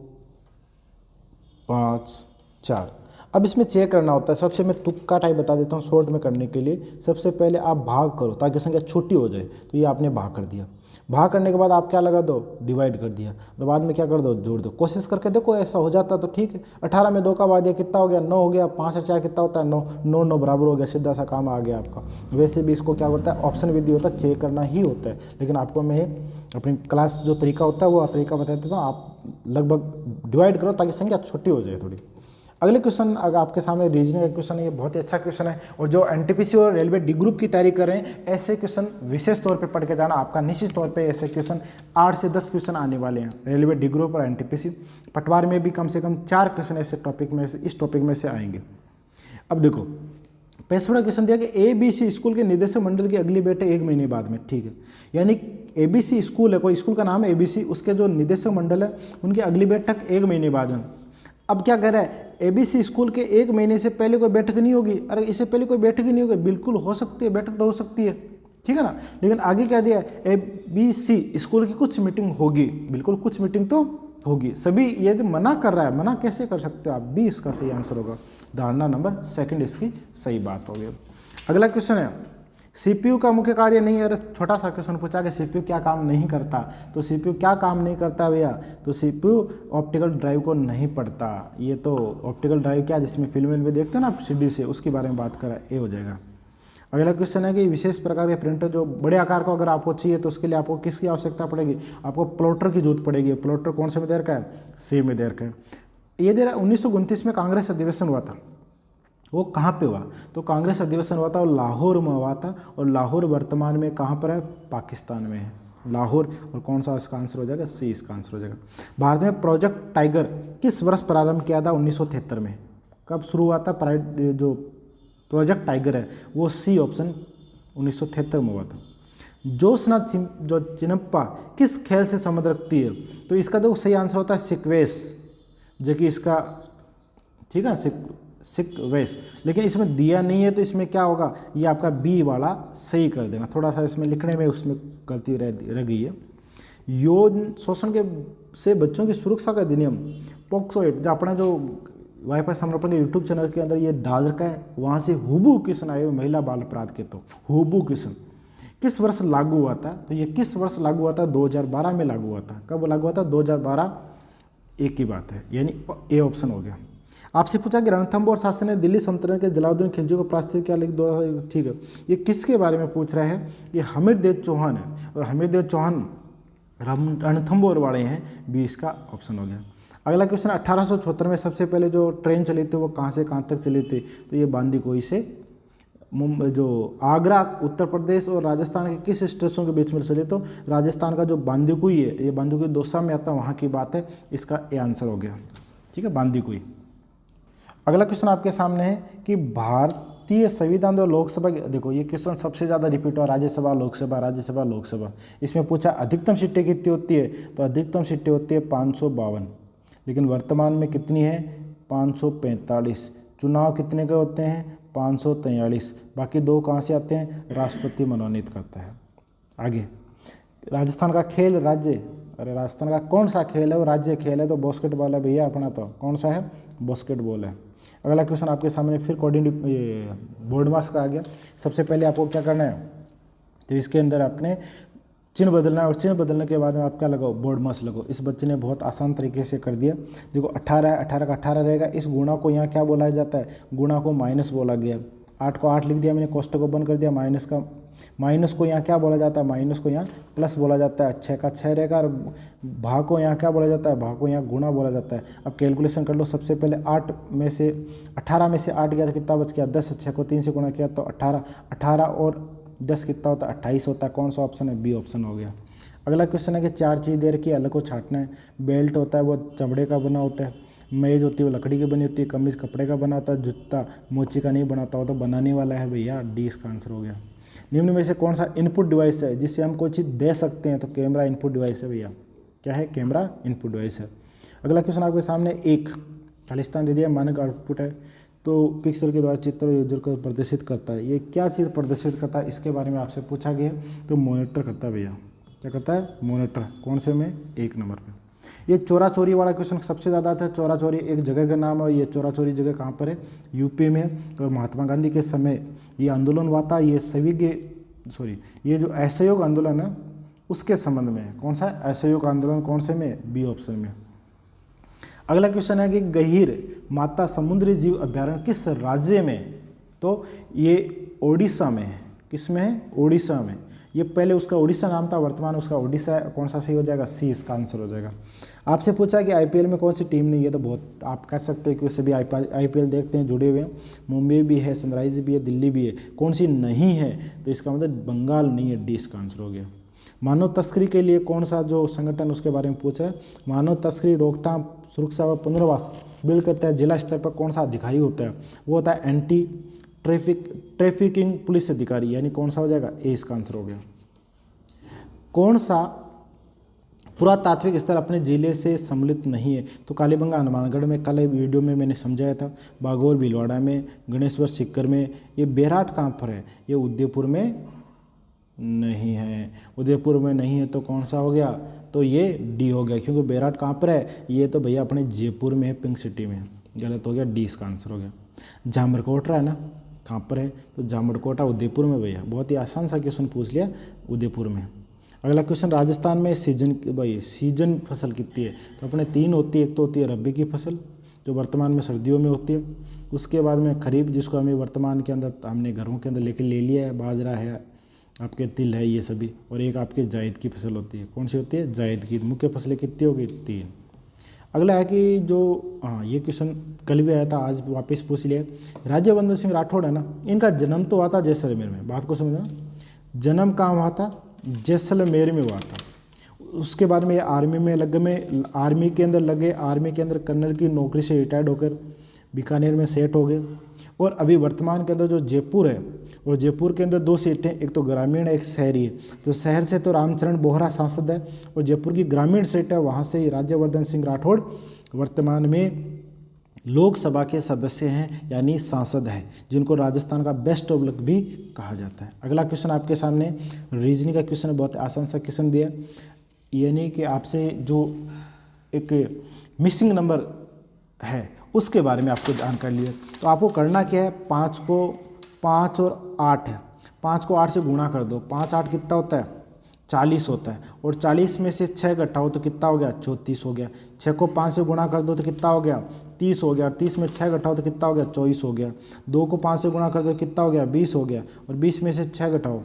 5 4। अब इसमें चेक करना होता है। सबसे मैं तुक्का टाइप बता देता हूँ शॉर्ट में करने के लिए। सबसे पहले आप भाग करो ताकि संख्या छोटी हो जाए। तो ये आपने भाग कर दिया, भाग करने के बाद आप क्या लगा दो, डिवाइड कर दिया, तो बाद में क्या कर दो, जोड़ दो। कोशिश करके देखो ऐसा हो जाता तो ठीक है। 18 में 2 का भाग दिया, कितना हो गया, 9 हो गया। 5 और 4 कितना होता है, 9, 9 9 बराबर हो गया। सीधा सा काम आ गया आपका। वैसे भी इसको क्या करता है, ऑप्शन विधि होता है, चेक करना ही होता है। लेकिन आपको मैं अपनी क्लास जो तरीका होता है वो तरीका बता देता हूँ। आप लगभग डिवाइड करो ताकि संख्या छोटी हो जाए थोड़ी। अगले क्वेश्चन अगर आपके सामने रीजनिंग का क्वेश्चन है, ये बहुत ही अच्छा क्वेश्चन है। और जो एनटीपीसी और रेलवे डी ग्रुप की तैयारी कर रहे हैं, ऐसे क्वेश्चन विशेष तौर पे पढ़ के जाना। आपका निश्चित तौर पे ऐसे क्वेश्चन 8 से 10 क्वेश्चन आने वाले हैं। रेलवे डी ग्रुप और एनटीपीसी पटवार में भी कम से कम 4 क्वेश्चन ऐसे टॉपिक में से, इस टॉपिक में से आएंगे। अब देखो पैंसठवां क्वेश्चन दिया कि एबीसी स्कूल के निदेशक मंडल की अगली बैठक 1 महीने बाद में, ठीक है। यानी एबीसी स्कूल है, कोई स्कूल का नाम है एबीसी, उसके जो निदेशक मंडल है उनकी अगली बैठक 1 महीने बाद में। अब क्या कह रहा है, एबीसी स्कूल के 1 महीने से पहले कोई बैठक नहीं होगी। अरे इससे पहले कोई बैठक ही नहीं होगी, बिल्कुल हो सकती है, बैठक तो हो सकती है, ठीक है ना। लेकिन आगे क्या दिया है, एबीसी स्कूल की कुछ मीटिंग होगी, बिल्कुल कुछ मीटिंग तो होगी। सभी यदि मना कर रहा है, मना कैसे कर सकते हो आप, बी इसका सही आंसर होगा। धारणा नंबर 2 इसकी सही बात होगी। अगला क्वेश्चन है, सीपीयू का मुख्य कार्य नहीं है। अरे छोटा सा क्वेश्चन पूछा कि सीपीयू क्या काम नहीं करता, तो सीपीयू क्या काम नहीं करता भैया, तो सीपीयू ऑप्टिकल ड्राइव को नहीं पढ़ता। ये तो ऑप्टिकल ड्राइव क्या, जिसमें फिल्म में देखते हैं ना सीडी से, उसके बारे में बात करा, ये हो जाएगा। अगला क्वेश्चन है कि विशेष प्रकार के प्रिंटर जो बड़े आकार को अगर आपको चाहिए तो उसके लिए आपको किसकी आवश्यकता पड़ेगी, आपको प्लॉटर की जरूरत पड़ेगी। प्लॉटर कौन से में दे रखा है, सी में दे रखा है। ये दे रहा 1929 में कांग्रेस अधिवेशन हुआ था, वो कहाँ पे हुआ, तो कांग्रेस अधिवेशन हुआ था वो लाहौर में हुआ था। और लाहौर वर्तमान में कहाँ पर है, पाकिस्तान में है लाहौर। और कौन सा इसका आंसर हो जाएगा, सी इसका आंसर हो जाएगा। भारत में प्रोजेक्ट टाइगर किस वर्ष प्रारंभ किया था, 1973 में। कब शुरू हुआ था जो प्रोजेक्ट टाइगर है, वो सी ऑप्शन 1973 में हुआ था। जोशना जो चिनप्पा किस खेल से संबंध रखती है, तो इसका देखो सही आंसर होता है सिक्वेस, जो कि इसका ठीक है सिक्वेस। लेकिन इसमें दिया नहीं है तो इसमें क्या होगा, ये आपका बी वाला सही कर देना। थोड़ा सा इसमें लिखने में उसमें गलती रह गई है। यौन शोषण के से बच्चों की सुरक्षा का अधिनियम पॉक्सो एक्ट, जो अपना जो वाईफाई समर्पण के यूट्यूब चैनल के अंदर ये डाल रखा है, वहाँ से हुबू क्वेश्चन आए हुए महिला बाल अपराध के, तो हुबू क्वेश्चन किस वर्ष लागू हुआ था, तो ये किस वर्ष लागू हुआ था, 2012 में लागू हुआ था। कब लागू हुआ था, 2012, एक ही बात है, यानी ए ऑप्शन हो गया। आपसे पूछा कि रणथंभौर शासन ने दिल्ली सल्तनत के जलालुद्दीन खिलजी को परास्त किया, लिख दो, ठीक है। ये किसके बारे में पूछ रहा है, ये हमीरदेव चौहान है, और हमीरदेव चौहान रणथंभौर वाले हैं, बी इसका ऑप्शन हो गया। अगला क्वेश्चन, 1874 में सबसे पहले जो ट्रेन चली थी वो कहाँ से कहाँ तक चली थी, तो ये बांदीकुई से मुंबई, जो आगरा उत्तर प्रदेश और राजस्थान के किस स्टेशनों के बीच में चली, तो राजस्थान का जो बांदीकुई है, ये बांदीकुई दौसा में आता है, वहाँ की बात है, इसका ए आंसर हो गया, ठीक है, बांदीकुई। अगला क्वेश्चन आपके सामने है कि भारतीय संविधान और लोकसभा, देखो ये क्वेश्चन सबसे ज़्यादा रिपीट हुआ, राज्यसभा लोकसभा, राज्यसभा लोकसभा। इसमें पूछा अधिकतम सीटें कितनी होती है, तो अधिकतम सीटें होती है 552, लेकिन वर्तमान में कितनी है, 545। चुनाव कितने के होते हैं, 543। बाकी 2 कहाँ से आते हैं, राष्ट्रपति मनोनीत करता है। आगे राजस्थान का खेल राज्य, अरे राजस्थान का कौन सा खेल है, वो राज्य खेल है, तो बास्केटबॉल है भैया अपना, तो कौन सा है, बास्केटबॉल है। अगला क्वेश्चन आपके सामने फिर कोऑर्डिनेट बोर्ड मास का आ गया। सबसे पहले आपको क्या करना है, तो इसके अंदर आपने चिन्ह बदलना है और चिन्ह बदलने के बाद में आप क्या लगाओ, बोर्ड मास लगाओ। इस बच्चे ने बहुत आसान तरीके से कर दिया। देखो 18 है, 18 का 18 रहेगा। इस गुणा को यहाँ क्या बोला जाता है, गुणा को माइनस बोला गया। 8 को 8 लिख दिया मैंने, कोष्टक को बंद कर दिया। माइनस को यहाँ क्या बोला जाता है, माइनस को यहाँ प्लस बोला जाता है। 6 का 6 रहेगा और भाग को यहाँ क्या बोला जाता है, भाग को यहाँ गुणा बोला जाता है। अब कैलकुलेशन कर लो। सबसे पहले 18 में से 8 गया तो कितना बच गया, 10। 6 को 3 से गुणा किया तो 18। 18 और 10 कितना होता है, 28 होता है। कौन सा ऑप्शन है, बी ऑप्शन हो गया। अगला क्वेश्चन है कि 4 चीज़ दे रखी है, अलग को छांटना है। बेल्ट होता है वो चमड़े का बना होता है, मेज होती है वो लकड़ी की बनी होती है, कमीज कपड़े का बना होता है, जूता मोची का नहीं बनाता हो तो बनाने वाला है भैया, डी इसका आंसर हो गया। निम्न में से कौन सा इनपुट डिवाइस है जिससे हम कोई चीज़ दे सकते हैं, तो कैमरा इनपुट डिवाइस है भैया। क्या है, कैमरा इनपुट डिवाइस है। अगला क्वेश्चन आपके सामने एक खालिस्तान दे दिया, मानक आउटपुट है तो पिक्सल के द्वारा चित्र यूजर को प्रदर्शित करता है। ये क्या चीज़ प्रदर्शित करता है, इसके बारे में आपसे पूछा गया, तो मॉनिटर करता है भैया। क्या करता है, मॉनिटर। कौन से में, 1 नंबर पे। ये चोरा चोरी वाला क्वेश्चन सबसे ज़्यादा आता है। चोरा चोरी एक जगह का नाम है, ये चोरा चोरी जगह कहाँ पर है, यूपी में है। और महात्मा गांधी के समय ये आंदोलन हुआ था। ये जो असहयोग आंदोलन है उसके संबंध में है। कौन सा असहयोग आंदोलन, कौन से में, बी ऑप्शन में। अगला क्वेश्चन है कि गहीर माता समुद्री जीव अभ्यारण्य किस राज्य में, तो ये ओडिशा में है। किस में है, ओडिशा में। ये पहले उसका ओडिशा नाम था, वर्तमान उसका ओडिशा है। कौन सा सही हो जाएगा, सी इसका आंसर हो जाएगा। आपसे पूछा कि आईपीएल में कौन सी टीम नहीं है, तो बहुत आप कर सकते हैं कि उससे भी आईपीएल देखते हैं, जुड़े हुए हैं। मुंबई भी है, सनराइज भी है, दिल्ली भी है। कौन सी नहीं है, तो इसका मतलब बंगाल नहीं है, डी इसका आंसर हो गया। मानव तस्करी के लिए कौन सा जो संगठन, उसके बारे में पूछ रहा है। मानव तस्करी रोकथाम सुरक्षा व पुनर्वास बिल करता है। जिला स्तर पर कौन सा अधिकारी होता है, वो होता है एंटी ट्रैफिकिंग पुलिस अधिकारी, यानी कौन सा हो जाएगा, ए इसका आंसर हो गया। कौन सा पुरातात्विक स्थल अपने जिले से सम्मिलित नहीं है, तो कालीबंगा हनुमानगढ़ में, कल वीडियो में मैंने समझाया था। बागोर भीलवाड़ा में, गणेश्वर सीकर में। ये बेराट कहाँ पर है, ये उदयपुर में नहीं है। उदयपुर में नहीं है तो कौन सा हो गया, तो ये डी हो गया, क्योंकि बेराट कहाँ पर है, ये तो भैया अपने जयपुर में है, पिंक सिटी में। गलत हो गया, डी इसका आंसर हो गया। जामरकोटरा है ना, कहाँ पर है, तो जामरकोटा उदयपुर में भैया। बहुत ही आसान सा क्वेश्चन पूछ लिया, उदयपुर में। अगला क्वेश्चन, राजस्थान में सीजन फसल कितनी है, तो अपने 3 होती है। एक तो होती है रबी की फसल जो वर्तमान में सर्दियों में होती है, उसके बाद में खरीफ जिसको हमें वर्तमान के अंदर हमने घरों के अंदर लेके ले लिया है, बाजरा है, आपके तिल है, ये सभी। और एक आपके जायद की फसल होती है। कौन सी होती है, जायद की। मुख्य फसलें कितनी होगी, 3। अगला है कि जो ये क्वेश्चन कल भी आया था, आज वापस पूछ लिया। राज्यवर्धन सिंह राठौड़ है ना, इनका जन्म तो हुआ था जैसलमेर में, बात को समझना। जन्म कहाँ हुआ था, जैसलमेर में हुआ था। उसके बाद में ये आर्मी में आर्मी के अंदर कर्नल की नौकरी से रिटायर्ड होकर बीकानेर में सेट हो गए। और अभी वर्तमान के अंदर जो जयपुर है, और जयपुर के अंदर 2 सीटें, एक तो ग्रामीण है, एक शहरी है। तो शहर से तो रामचरण बोहरा सांसद है, और जयपुर की ग्रामीण सीट है, वहाँ से राज्यवर्धन सिंह राठौड़ वर्तमान में लोकसभा के सदस्य हैं, यानी सांसद हैं, जिनको राजस्थान का बेस्ट ऑफ लक भी कहा जाता है। अगला क्वेश्चन आपके सामने रीजनिंग का क्वेश्चन है, बहुत आसान सा क्वेश्चन दिया, यानी कि आपसे जो एक मिसिंग नंबर है उसके बारे में आपको जानकारी ली है। तो आपको करना क्या है, 5 और 8 है, 5 को 8 से गुणा कर दो। 5 8 कितना होता है, 40 होता है। और 40 में से 6 घटाओ तो कितना हो गया, 34 हो गया। 6 को 5 से गुणा कर दो तो कितना हो गया, 30 हो गया। 30 में 6 घटाओ तो कितना हो गया, 24 हो गया। 2 को 5 से गुणा कर दो कितना हो गया, 20 हो गया। और 20 में से 6 घटाओ,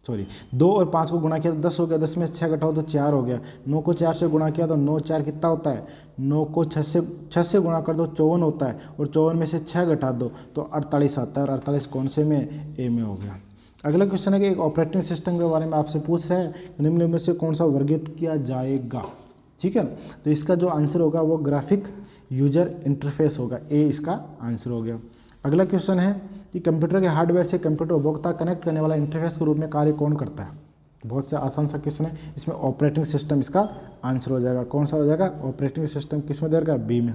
2 और 5 को गुणा किया तो 10 हो गया। 10 में से 6 घटाओ तो 4 हो गया। 9 को 4 से गुणा किया तो 9 4 कितना होता है, 9 को 6 से गुणा कर दो 54 होता है। और 54 में से 6 घटा दो तो 48 आता है। और 48 कौन से में, ए में हो गया। अगला क्वेश्चन है कि एक ऑपरेटिंग सिस्टम के बारे में आपसे पूछ रहा है, निम्न में से कौन सा वर्गीकृत किया जाएगा, ठीक है। तो इसका जो आंसर होगा वो ग्राफिक यूजर इंटरफेस होगा, ए इसका आंसर हो गया। अगला क्वेश्चन है कि कंप्यूटर के हार्डवेयर से कंप्यूटर उपभोक्ता कनेक्ट करने वाला इंटरफेस के रूप में कार्य कौन करता है। बहुत से आसान सा क्वेश्चन है, इसमें ऑपरेटिंग सिस्टम इसका आंसर हो जाएगा। कौन सा हो जाएगा, ऑपरेटिंग सिस्टम किस में देगा, बी में।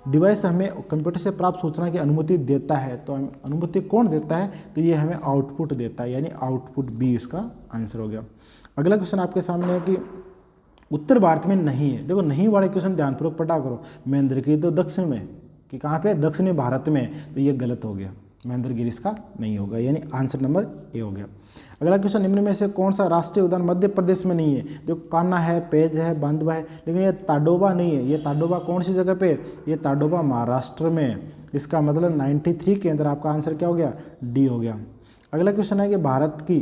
डिवाइस हमें कंप्यूटर से प्राप्त सूचना की अनुमति देता है, तो अनुमति कौन देता है, तो ये हमें आउटपुट देता है, यानी आउटपुट बी इसका आंसर हो गया। अगला क्वेश्चन आपके सामने है कि उत्तर भारत में नहीं है। देखो नहीं वाले क्वेश्चन ध्यानपूर्वक पढ़ा करो। महेंद्र की तो दक्षिण में, कि कहाँ पे, दक्षिणी भारत में, तो ये गलत हो गया, महेंद्र गिरी इसका नहीं होगा, यानी आंसर नंबर ए हो गया। अगला क्वेश्चन, निम्न में से कौन सा राष्ट्रीय उद्यान मध्य प्रदेश में नहीं है? देखो कान्हा है, पेंच है, बांधवा है, लेकिन ये ताडोबा नहीं है। ये ताडोबा कौन सी जगह पे? ये ताडोबा महाराष्ट्र में है। इसका मतलब 93 के अंदर आपका आंसर क्या हो गया? डी हो गया। अगला क्वेश्चन है कि भारत की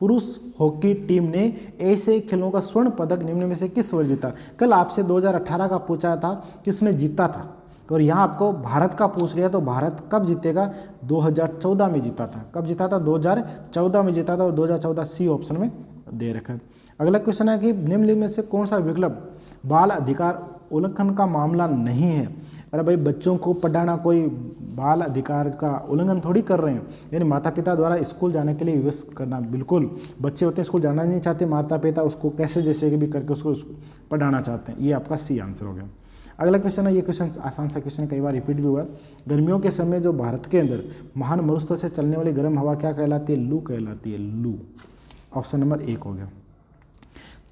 पुरुष हॉकी टीम ने एशियाई खेलों का स्वर्ण पदक निम्न में से किस वर्ष जीता? कल आपसे 2018 का पूछा था किसने जीता था, और यहाँ आपको भारत का पूछ लिया, तो भारत कब जीतेगा? 2014 में जीता था। कब जीता था? 2014 में जीता था, और 2014 सी ऑप्शन में दे रखा है। अगला क्वेश्चन है कि निम्नलिखित में से कौन सा विकल्प बाल अधिकार उल्लंघन का मामला नहीं है? अरे भाई, बच्चों को पढ़ाना कोई बाल अधिकार का उल्लंघन थोड़ी कर रहे हैं, यानी माता पिता द्वारा स्कूल जाने के लिए विवश करना। बिल्कुल बच्चे होते हैं स्कूल जाना नहीं चाहते, माता पिता उसको कैसे जैसे भी करके उसको पढ़ाना चाहते हैं। ये आपका सी आंसर हो गया। अगला क्वेश्चन है, ये क्वेश्चन आसान सा क्वेश्चन, कई बार रिपीट भी हुआ है। गर्मियों के समय जो भारत के अंदर महान मरुस्थल से चलने वाली गर्म हवा क्या कहलाती है? लू कहलाती है, लू। ऑप्शन नंबर 1 हो गया।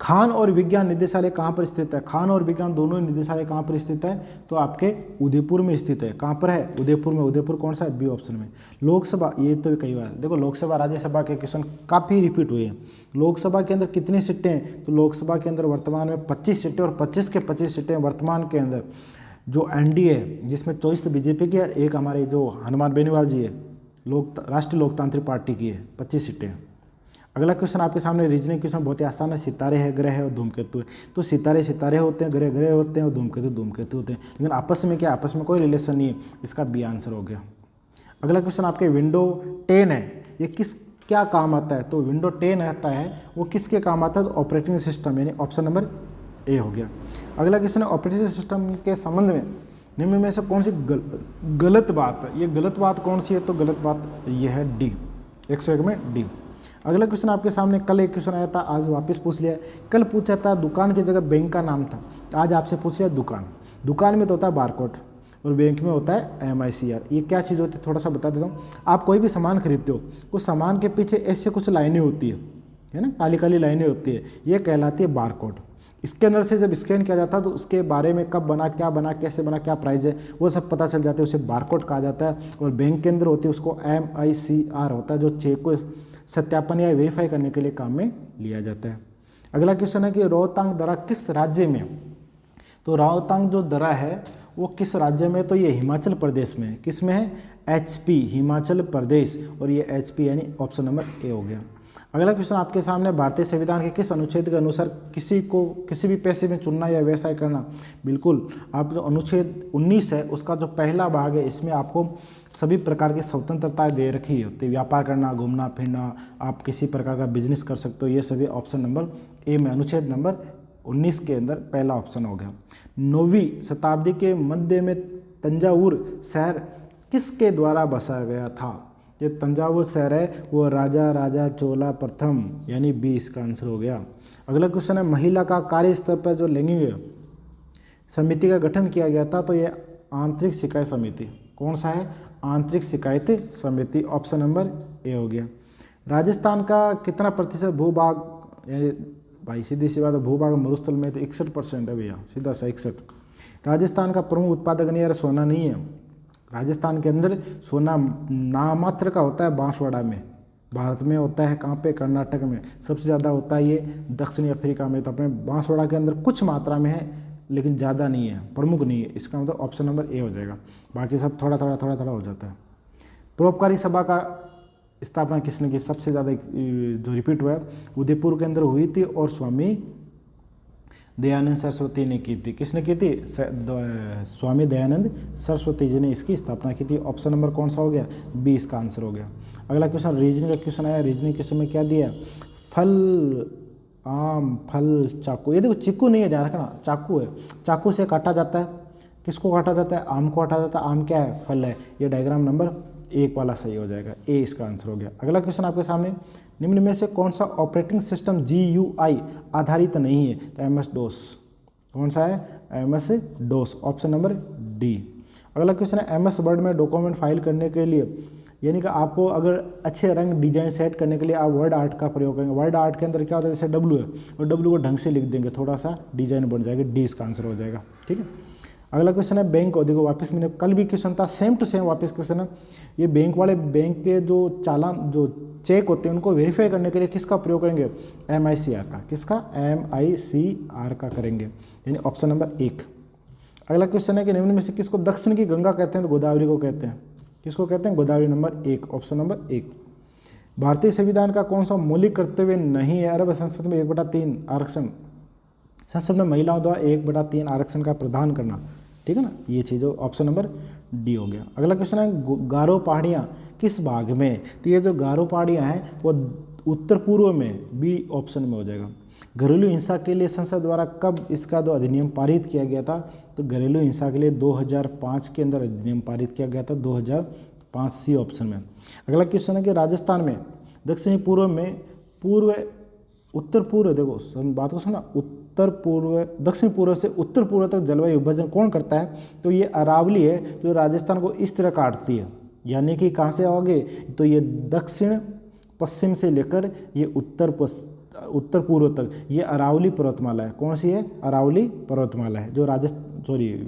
खान और विज्ञान निदेशालय कहाँ पर स्थित है? खान और विज्ञान दोनों निदेशालय कहाँ पर स्थित है? तो आपके उदयपुर में स्थित है। कहाँ पर है? उदयपुर में। उदयपुर कौन सा है? बी ऑप्शन में। लोकसभा, ये तो कई बार देखो, लोकसभा राज्यसभा के क्वेश्चन काफ़ी रिपीट हुए हैं। लोकसभा के अंदर कितनी सीटें हैं? तो लोकसभा के अंदर वर्तमान में 25 सीटें, और 25 के 25 सीटें वर्तमान के अंदर जो एनडीए है, जिसमें 24 तो बीजेपी की है, एक हमारे जो हनुमान बेनीवाल जी है, राष्ट्रीय लोकतांत्रिक पार्टी की है, 25 सीटें हैं। अगला क्वेश्चन आपके सामने रीजनिंग क्वेश्चन बहुत ही आसान है। सितारे है, ग्रह है और धूमकेतु है। तो सितारे सितारे होते हैं, ग्रह ग्रह होते हैं, और धूमकेतु धूमकेतु होते हैं, लेकिन आपस में क्या? आपस में कोई रिलेशन नहीं है। इसका बी आंसर हो गया। अगला क्वेश्चन आपके विंडो 10 है, ये क्या काम आता है? तो विंडो 10 आता है, वो किसके काम आता है? तो ऑपरेटिंग सिस्टम, यानी ऑप्शन नंबर ए हो गया। अगला क्वेश्चन है, ऑपरेटिंग सिस्टम के संबंध में निम्न में से कौन सी गलत बात है? ये गलत बात कौन सी है? तो गलत बात ये है डी, 101 में डी। अगला क्वेश्चन आपके सामने, कल एक क्वेश्चन आया था, आज वापस पूछ लिया। कल पूछा था दुकान की जगह बैंक का नाम था, आज आपसे पूछ लिया दुकान। दुकान में तो होता है बारकोड, और बैंक में होता है MICR। ये क्या चीज़ होती है? थोड़ा सा बता देता हूँ। आप कोई भी सामान खरीदते हो, उस सामान के पीछे ऐसे कुछ लाइनें होती है ना, काली काली लाइनें होती है, ये कहलाती है बारकोड। इसके अंदर से जब स्कैन किया जाता है तो उसके बारे में कब बना, क्या बना, कैसे बना, क्या प्राइस है, वो सब पता चल जाता है, उसे बारकोड कहा जाता है। और बैंक के अंदर होती है, उसको MICR होता है, जो चेक को सत्यापन या वेरीफाई करने के लिए काम में लिया जाता है। अगला क्वेश्चन है कि रोहतांग दर्रा किस राज्य में? तो रोहतांग जो दर्रा है वो किस राज्य में? तो ये हिमाचल प्रदेश में है। किस में है? HP, हिमाचल प्रदेश, और ये HP यानी ऑप्शन नंबर ए हो गया। अगला क्वेश्चन आपके सामने, भारतीय संविधान के किस अनुच्छेद के अनुसार किसी को किसी भी पैसे में चुनना या व्यवसाय करना? बिल्कुल, आप जो अनुच्छेद 19 है उसका जो पहला भाग है, इसमें आपको सभी प्रकार की स्वतंत्रताएं दे रखी होती है। व्यापार करना, घूमना फिरना, आप किसी प्रकार का बिजनेस कर सकते हो, ये सभी ऑप्शन नंबर ए में, अनुच्छेद नंबर 19 के अंदर पहला ऑप्शन हो गया। 9वीं शताब्दी के मध्य में तंजावुर शहर किसके द्वारा बसाया गया था? ये तंजावुर शहर है वो राजा चोला प्रथम, यानी बी इसका आंसर हो गया। अगला क्वेश्चन है, महिला का कार्य स्तर पर जो लैंगिक समिति का गठन किया गया था, तो ये आंतरिक शिकायत समिति। कौन सा है? आंतरिक शिकायत समिति, ऑप्शन नंबर ए हो गया। राजस्थान का कितना प्रतिशत भूभाग, यानी भाई सीधी सी बात है, भूभाग मरुस्थल में तो 61% है भैया, सीधा सा 61। राजस्थान का प्रमुख उत्पादक नहीं है, सोना नहीं है। राजस्थान के अंदर सोना नामात्र का होता है बांसवाड़ा में, भारत में होता है कहाँ पे? कर्नाटक में। सबसे ज़्यादा होता है ये दक्षिणी अफ्रीका में, तो अपने बांसवाड़ा के अंदर कुछ मात्रा में है, लेकिन ज़्यादा नहीं है, प्रमुख नहीं है। इसका मतलब ऑप्शन नंबर ए हो जाएगा, बाकी सब थोड़ा थोड़ा हो जाता है। परोपकारी सभा का स्थापना किसने की? सबसे ज़्यादा जो रिपीट हुआ है उदयपुर के अंदर हुई थी, और स्वामी दयानंद सरस्वती ने की थी। किसने की थी? स्वामी दयानंद सरस्वती जी ने इसकी स्थापना की थी। ऑप्शन नंबर कौन सा हो गया? बी इसका आंसर हो गया। अगला क्वेश्चन रीजनिंग का क्वेश्चन आया। रीजनिंग क्वेश्चन में क्या दिया? फल, आम, फल, चाकू। ये देखो चिक्कू नहीं है, ध्यान रखना, चाकू है। चाकू से काटा जाता है, किसको काटा जाता है? आम को काटा जाता है। आम क्या है? फल है। ये डायग्राम नंबर 1 वाला सही हो जाएगा, ए इसका आंसर हो गया। अगला क्वेश्चन आपके सामने, निम्न में से कौन सा ऑपरेटिंग सिस्टम GUI आधारित नहीं है? तो MS-DOS। कौन सा है? MS-DOS, option number D. अगला क्वेश्चन है, MS वर्ड में डॉक्यूमेंट फाइल करने के लिए, यानी कि आपको अगर अच्छे रंग डिजाइन सेट करने के लिए आप वर्ड आर्ट का प्रयोग करेंगे। वर्ड आर्ट के अंदर क्या होता है? जैसे W है, और W को ढंग से लिख देंगे, थोड़ा सा डिजाइन बन जाएगी, डी इसका आंसर हो जाएगा। ठीक है। अगला क्वेश्चन है बैंक को, देखो वापस मैंने कल भी क्वेश्चन था, सेम टू सेम वापस क्वेश्चन है। ये बैंक वाले बैंक के जो चालान जो चेक होते हैं उनको वेरीफाई करने के लिए किसका प्रयोग करेंगे, MICR का। किसका, MICR का करेंगे, यानी ऑप्शन नंबर 1। अगला क्वेश्चन है कि निम्न में से किसको दक्षिण की गंगा कहते हैं, तो गोदावरी को कहते हैं। किसको कहते हैं, गोदावरी, नंबर 1, ऑप्शन नंबर 1। भारतीय संविधान का कौन सा मौलिक कर्तव्य नहीं है, अरब संसद में 1/3 आरक्षण, संसद में महिलाओं द्वारा 1/3 आरक्षण का प्रदान करना, ठीक है ना, ये चीज़ ऑप्शन नंबर डी हो गया। अगला क्वेश्चन है गारो पहाड़ियाँ किस भाग में, तो ये जो गारो पहाड़ियाँ हैं वो उत्तर पूर्व में, बी ऑप्शन में हो जाएगा। घरेलू हिंसा के लिए संसद द्वारा कब इसका जो अधिनियम पारित किया गया था, तो घरेलू हिंसा के लिए 2005 के अंदर अधिनियम पारित किया गया था, 2005, सी ऑप्शन में। अगला क्वेश्चन है कि राजस्थान में दक्षिणी पूर्व में उत्तर पूर्व, देखो बात को सुना, उत्तर पूर्व, दक्षिण पूर्व से उत्तर पूर्व तक जलवायु विभाजन कौन करता है, तो ये अरावली है जो राजस्थान को इस तरह काटती है, यानी कि कहाँ से आगे, तो ये दक्षिण पश्चिम से लेकर ये उत्तर पूर्व तक ये अरावली पर्वतमाला है। कौन सी है, अरावली पर्वतमाला है, जो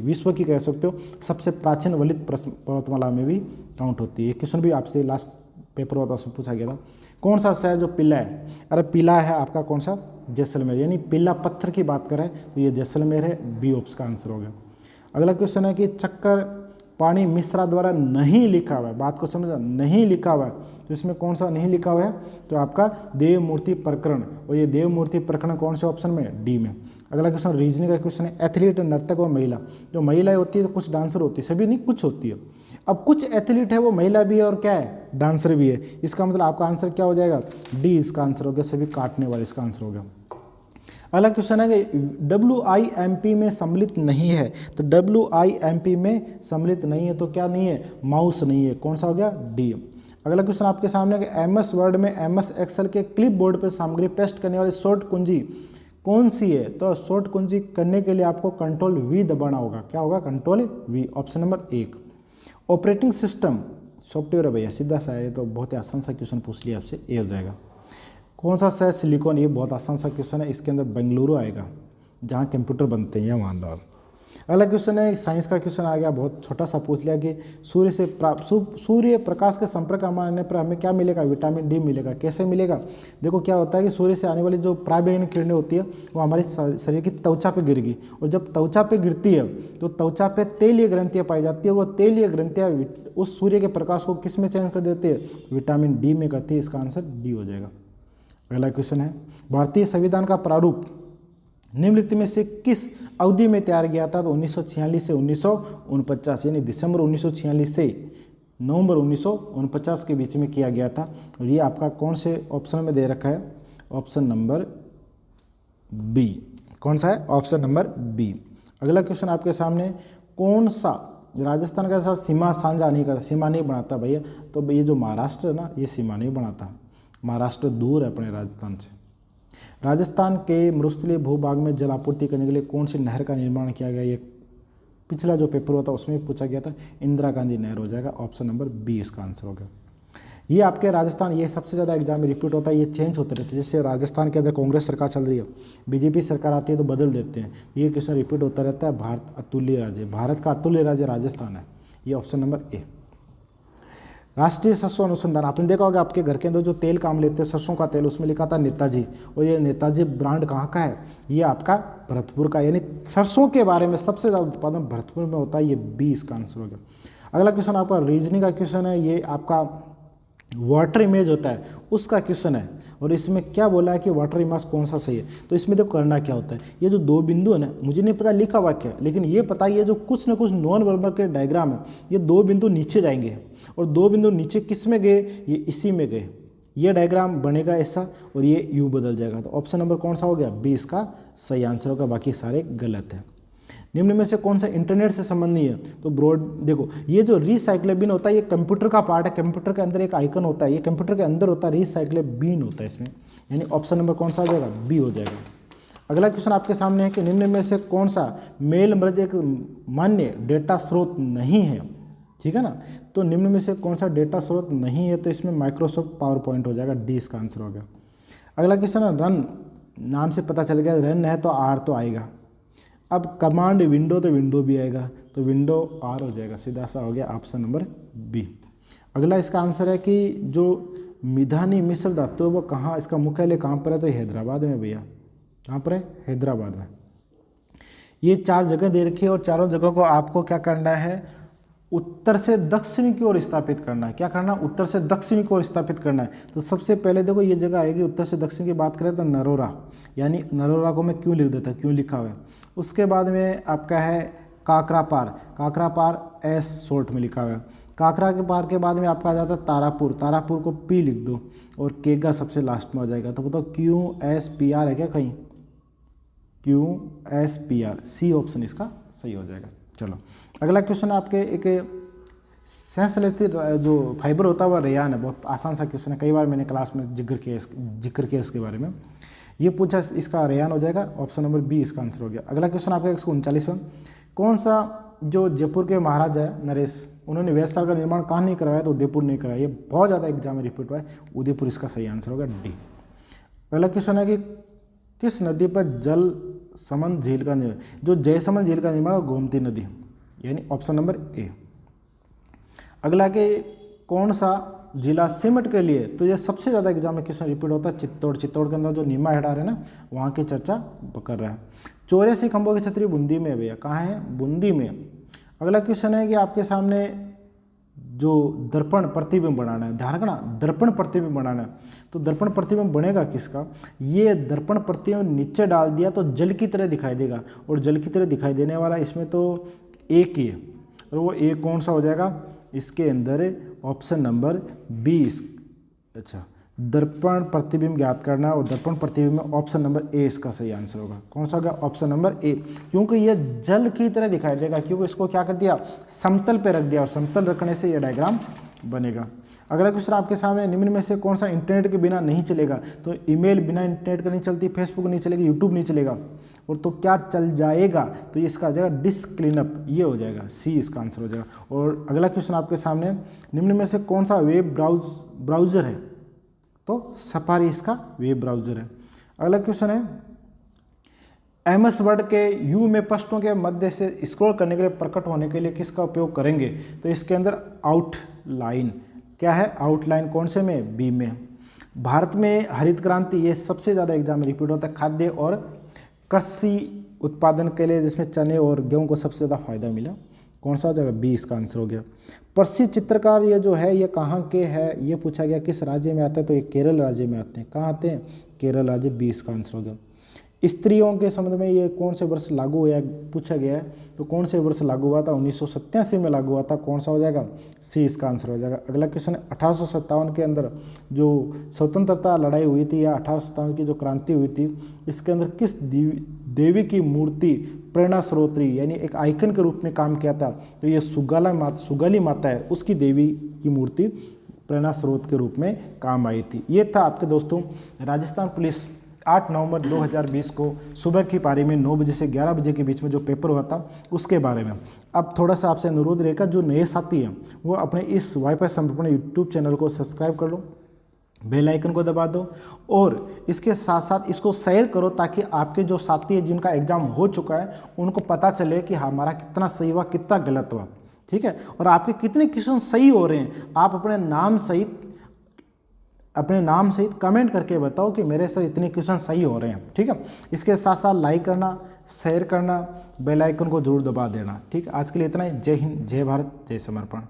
विश्व की कह सकते हो सबसे प्राचीन वलित पर्वतमाला में भी काउंट होती है। क्वेश्चन भी आपसे लास्ट पेपर होता उसमें पूछा गया था। कौन सा शहर जो पीला है, अरे पीला है आपका कौन सा, जैसलमेर, यानी पीला पत्थर की बात करें तो ये जैसलमेर है, बी ऑप्शन का आंसर हो गया। अगला क्वेश्चन है कि चक्कर पाणी मिश्रा द्वारा नहीं लिखा हुआ है, बात को समझा, नहीं लिखा हुआ है, तो इसमें कौन सा नहीं लिखा हुआ है, तो आपका देव मूर्ति प्रकरण, और ये देव मूर्ति प्रकरण कौन से ऑप्शन में, डी में। अगला क्वेश्चन रीजनिंग का क्वेश्चन है, एथलीट, नर्तक और महिला, जो महिलाएं होती है तो कुछ डांसर होती है, सभी नहीं कुछ होती है। अब कुछ एथलीट है वो महिला भी है और क्या है, डांसर भी है, इसका मतलब आपका आंसर क्या हो जाएगा, डी इसका आंसर हो गया, सभी काटने वाले इसका आंसर हो गया। अगला क्वेश्चन है कि WIMP में सम्मिलित नहीं है, तो WIMP में सम्मिलित नहीं है तो क्या नहीं है, माउस नहीं है, कौन सा हो गया, डी। अगला क्वेश्चन आपके सामने कि MS वर्ड में MS एक्सेल के क्लिप बोर्ड पर सामग्री पेस्ट करने वाली शॉर्ट कुंजी कौन सी है, तो शॉर्ट कुंजी करने के लिए आपको कंट्रोल V दबाना होगा, क्या होगा, control V, option number 1। Operating system software है भैया, सीधा सा है, तो बहुत ही आसान सा क्वेश्चन पूछ लिया आपसे, ए हो जाएगा। कौन सा शहर सिलिकॉन, ये बहुत आसान सा क्वेश्चन है, इसके अंदर बेंगलुरु आएगा जहाँ कंप्यूटर बनते हैं, मान लो। अगला क्वेश्चन है साइंस का क्वेश्चन आ गया, बहुत छोटा सा पूछ लिया कि सूर्य प्रकाश के संपर्क में आने पर हमें क्या मिलेगा, विटामिन डी मिलेगा। कैसे मिलेगा, देखो क्या होता है कि सूर्य से आने वाली जो पराबैंगनी किरणें होती है वो हमारे शरीर की त्वचा पे गिरेगी, और जब त्वचा पे गिरती है तो त्वचा पे तेलीय ग्रंथियाँ पाई जाती है, वो तेलीय ग्रंथियाँ उस सूर्य के प्रकाश को किस में चेंज कर देती है, विटामिन डी में करती है, इसका आंसर डी हो जाएगा। अगला क्वेश्चन है भारतीय संविधान का प्रारूप निम्नलिखित में से किस अवधि में तैयार किया था, तो 1946 से 1949, यानी दिसंबर 1946 से नवंबर 1949 के बीच में किया गया था। और ये आपका कौन से ऑप्शन में दे रखा है, ऑप्शन नंबर बी। कौन सा है, ऑप्शन नंबर बी। अगला क्वेश्चन आपके सामने, कौन सा राजस्थान का साथ सीमा साझा नहीं करता, सीमा नहीं बनाता भैया, तो ये जो महाराष्ट्र है ना, ये सीमा नहीं बनाता, महाराष्ट्र दूर है अपने राजस्थान से। राजस्थान के मरुस्थलीय भूभाग में जल आपूर्ति करने के लिए कौन सी नहर का निर्माण किया गया, ये पिछला जो पेपर हुआ था उसमें भी पूछा गया था, इंदिरा गांधी नहर हो जाएगा, ऑप्शन नंबर बी इसका आंसर हो गया। ये आपके राजस्थान, ये सबसे ज़्यादा एग्जाम में रिपीट होता है, ये चेंज होते रहते हैं, जैसे राजस्थान के अंदर कांग्रेस सरकार चल रही है, BJP सरकार आती है तो बदल देते हैं, ये क्वेश्चन रिपीट होता रहता है। भारत अतुल्य राज्य, भारत का अतुल्य राज्य राजस्थान है, ये ऑप्शन नंबर ए। राष्ट्रीय सरसों अनुसंधान, आपने देखा होगा आपके घर के अंदर जो तेल काम लेते हैं सरसों का तेल, उसमें लिखा था नेताजी, और ये नेताजी ब्रांड कहाँ का है, ये आपका भरतपुर का, यानी सरसों के बारे में सबसे ज़्यादा उत्पादन भरतपुर में होता है, ये बी इसका आंसर हो गया। अगला क्वेश्चन आपका रीजनिंग का क्वेश्चन है, ये आपका वाटर इमेज होता है उसका क्वेश्चन है, और इसमें क्या बोला है कि वाटर इमेज कौन सा सही है, तो इसमें देखो करना क्या होता है, ये जो दो बिंदु है ना, मुझे नहीं पता लिखा हुआ क्या, लेकिन ये पता है ये जो कुछ ना कुछ नॉन वर्बल के डायग्राम है, ये दो बिंदु नीचे जाएंगे, और दो बिंदु नीचे किस में गए, ये इसी में गए, ये डायग्राम बनेगा ऐसा, और ये यू बदल जाएगा, तो ऑप्शन नंबर कौन सा हो गया, बी इसका सही आंसर होगा, बाकी सारे गलत हैं। निम्न में से कौन सा इंटरनेट से संबंधी है, तो ब्रॉड, देखो ये जो रिसाइक्लेबिन होता है ये कंप्यूटर का पार्ट है, कंप्यूटर के अंदर एक आइकन होता है, ये कंप्यूटर के अंदर होता है, रिसाइक्लेबिन होता है इसमें, यानी ऑप्शन नंबर कौन सा हो जाएगा, बी हो जाएगा। अगला क्वेश्चन आपके सामने है कि निम्न में से कौन सा मेल मर्ज एक मान्य डेटा स्रोत नहीं है, ठीक है ना, तो निम्न में से कौन सा डेटा स्रोत नहीं है, तो इसमें माइक्रोसॉफ्ट पावर पॉइंट हो जाएगा, डी इसका आंसर हो गया। अगला क्वेश्चन है रन, नाम से पता चल गया रन है तो आर तो आएगा, अब कमांड विंडो तो विंडो भी आएगा, तो विंडो आर हो जाएगा, सीधा सा हो गया ऑप्शन नंबर बी। अगला इसका आंसर है कि जो मिधानी मिश्र धातु है वो कहाँ, इसका मुख्यालय कहाँ पर है, तो हैदराबाद में भैया। कहाँ पर है, हैदराबाद में। ये 4 जगह दे रखी है और चारों जगह को आपको क्या करना है, उत्तर से दक्षिण की ओर स्थापित करना है। क्या करना, उत्तर से दक्षिण की ओर स्थापित करना है। तो सबसे पहले देखो ये जगह आएगी उत्तर से दक्षिण की बात करें तो नरोरा, यानी नरोरा को मैं क्यों लिख देता, क्यों लिखा हुआ है। उसके बाद में आपका है काकरापार, काकरापार एस शॉर्ट में लिखा हुआ है। काकरा के पार के बाद में आपका आ जाता है तारापुर, तारापुर को पी लिख दो और केगा सबसे लास्ट में हो जाएगा। तो बताओ QSPR है क्या कहीं, QSPR, सी ऑप्शन इसका सही हो जाएगा। चलो अगला क्वेश्चन आपके एक सेंस लेती जो फाइबर होता है वह रेयान है, बहुत आसान सा क्वेश्चन है, कई बार मैंने क्लास में जिक्र किया इसके बारे में। ये पूछा, इसका रेयान हो जाएगा, ऑप्शन नंबर बी इसका आंसर हो गया। अगला क्वेश्चन आपका 139वां, कौन सा जो जयपुर के महाराजा है नरेश, उन्होंने वेधशाला का निर्माण कहाँ नहीं करवाया, तो उदयपुर नहीं कराया। ये बहुत ज़्यादा एग्जाम में रिपीट हुआ है, उदयपुर इसका सही आंसर होगा, डी। अगला क्वेश्चन है कि किस नदी पर जल समंद झील का निर्माण, जो जयसमंद झील का निर्माण गोमती नदी, यानी ऑप्शन नंबर ए। अगला के कौन सा जिला सीमेंट के लिए, तो ये सबसे ज़्यादा एग्जाम में क्वेश्चन रिपीट होता है, चित्तौड़। चित्तौड़ के अंदर जो नीमा हेडार है ना, वहाँ की चर्चा कर रहा है। 84 खंभों की छतरी बूंदी में है भैया, कहाँ है, बूंदी में। अगला क्वेश्चन है कि आपके सामने जो दर्पण प्रतिबिंब बनाना है, ध्यान रखना, दर्पण प्रतिबिंब बनाना है, तो दर्पण प्रतिबिंब बनेगा किसका, ये दर्पण प्रतिबिंब नीचे डाल दिया तो जल की तरह दिखाई देगा, और जल की तरह दिखाई देने वाला इसमें तो एक ही है, और वो एक कौन सा हो जाएगा, इसके अंदर ऑप्शन नंबर 20। अच्छा, दर्पण प्रतिबिंब ज्ञात करना, और दर्पण प्रतिबिंब में ऑप्शन नंबर ए इसका सही आंसर होगा। कौन सा होगा, ऑप्शन नंबर ए, क्योंकि ये जल की तरह दिखाई देगा, क्योंकि इसको क्या कर दिया, समतल पे रख दिया, और समतल रखने से ये डायग्राम बनेगा। अगला क्वेश्चन आपके सामने, निम्न में से कौन सा इंटरनेट के बिना नहीं चलेगा, तो ईमेल बिना इंटरनेट का नहीं चलती, फेसबुक नहीं चलेगी, यूट्यूब नहीं चलेगा, और तो क्या चल जाएगा, तो इसका आ जाएगा डिस्क क्लीनअप, ये हो जाएगा, सी इसका आंसर हो जाएगा। और अगला क्वेश्चन आपके सामने, निम्न में से कौन सा वेब ब्राउजर है, तो सफारी इसका वेब ब्राउजर है। अगला क्वेश्चन है, MS वर्ड के यू में पृष्ठों के मध्य से स्क्रॉल करने के लिए प्रकट होने के लिए किसका उपयोग करेंगे, तो इसके अंदर आउटलाइन, क्या है, आउटलाइन, कौन से में, बी में। भारत में हरित क्रांति, ये सबसे ज़्यादा एग्जाम में रिपीट होता है, खाद्य और कृषि उत्पादन के लिए, जिसमें चने और गेहूं को सबसे ज़्यादा फायदा मिला, कौन सा हो जाएगा, बी इसका आंसर हो गया। प्रसिद्ध चित्रकार ये जो है ये कहाँ के है, ये पूछा गया, किस राज्य में आता है, तो ये केरल राज्य में आते हैं। कहाँ आते हैं, केरल राज्य, बी इसका आंसर हो गया। स्त्रियों के संबंध में ये कौन से वर्ष लागू हुआ पूछा गया है, तो कौन से वर्ष लागू हुआ था, 1987 में लागू हुआ था, कौन सा हो जाएगा, सी इसका आंसर हो जाएगा। अगला क्वेश्चन, 1857 के अंदर जो स्वतंत्रता लड़ाई हुई थी, या 1857 की जो क्रांति हुई थी, इसके अंदर किस देवी की मूर्ति प्रेरणा स्रोत्री, यानी एक आइकन के रूप में काम किया था, तो ये सुगाली माता है, उसकी देवी की मूर्ति प्रेरणा स्रोत के रूप में काम आई थी। ये था आपके दोस्तों राजस्थान पुलिस 8 नवंबर 2020 को सुबह की पारी में 9 बजे से 11 बजे के बीच में जो पेपर हुआ था उसके बारे में। अब थोड़ा सा आपसे अनुरोध रहेगा, जो नए साथी हैं वो अपने इस वाईफाई समर्पण यूट्यूब चैनल को सब्सक्राइब कर लो, बेल आइकन को दबा दो, और इसके साथ साथ इसको शेयर करो, ताकि आपके जो साथी हैं जिनका एग्जाम हो चुका है उनको पता चले कि हमारा कितना सही हुआ, कितना गलत हुआ, ठीक है, और आपके कितने क्वेश्चन सही हो रहे हैं। आप अपने नाम सहित कमेंट करके बताओ कि मेरे सर इतने क्वेश्चन सही हो रहे हैं, ठीक है। इसके साथ साथ लाइक करना, शेयर करना, बेल आइकन को जरूर दबा देना, ठीक है। आज के लिए इतना ही। जय हिंद, जय भारत, जय समर्पण।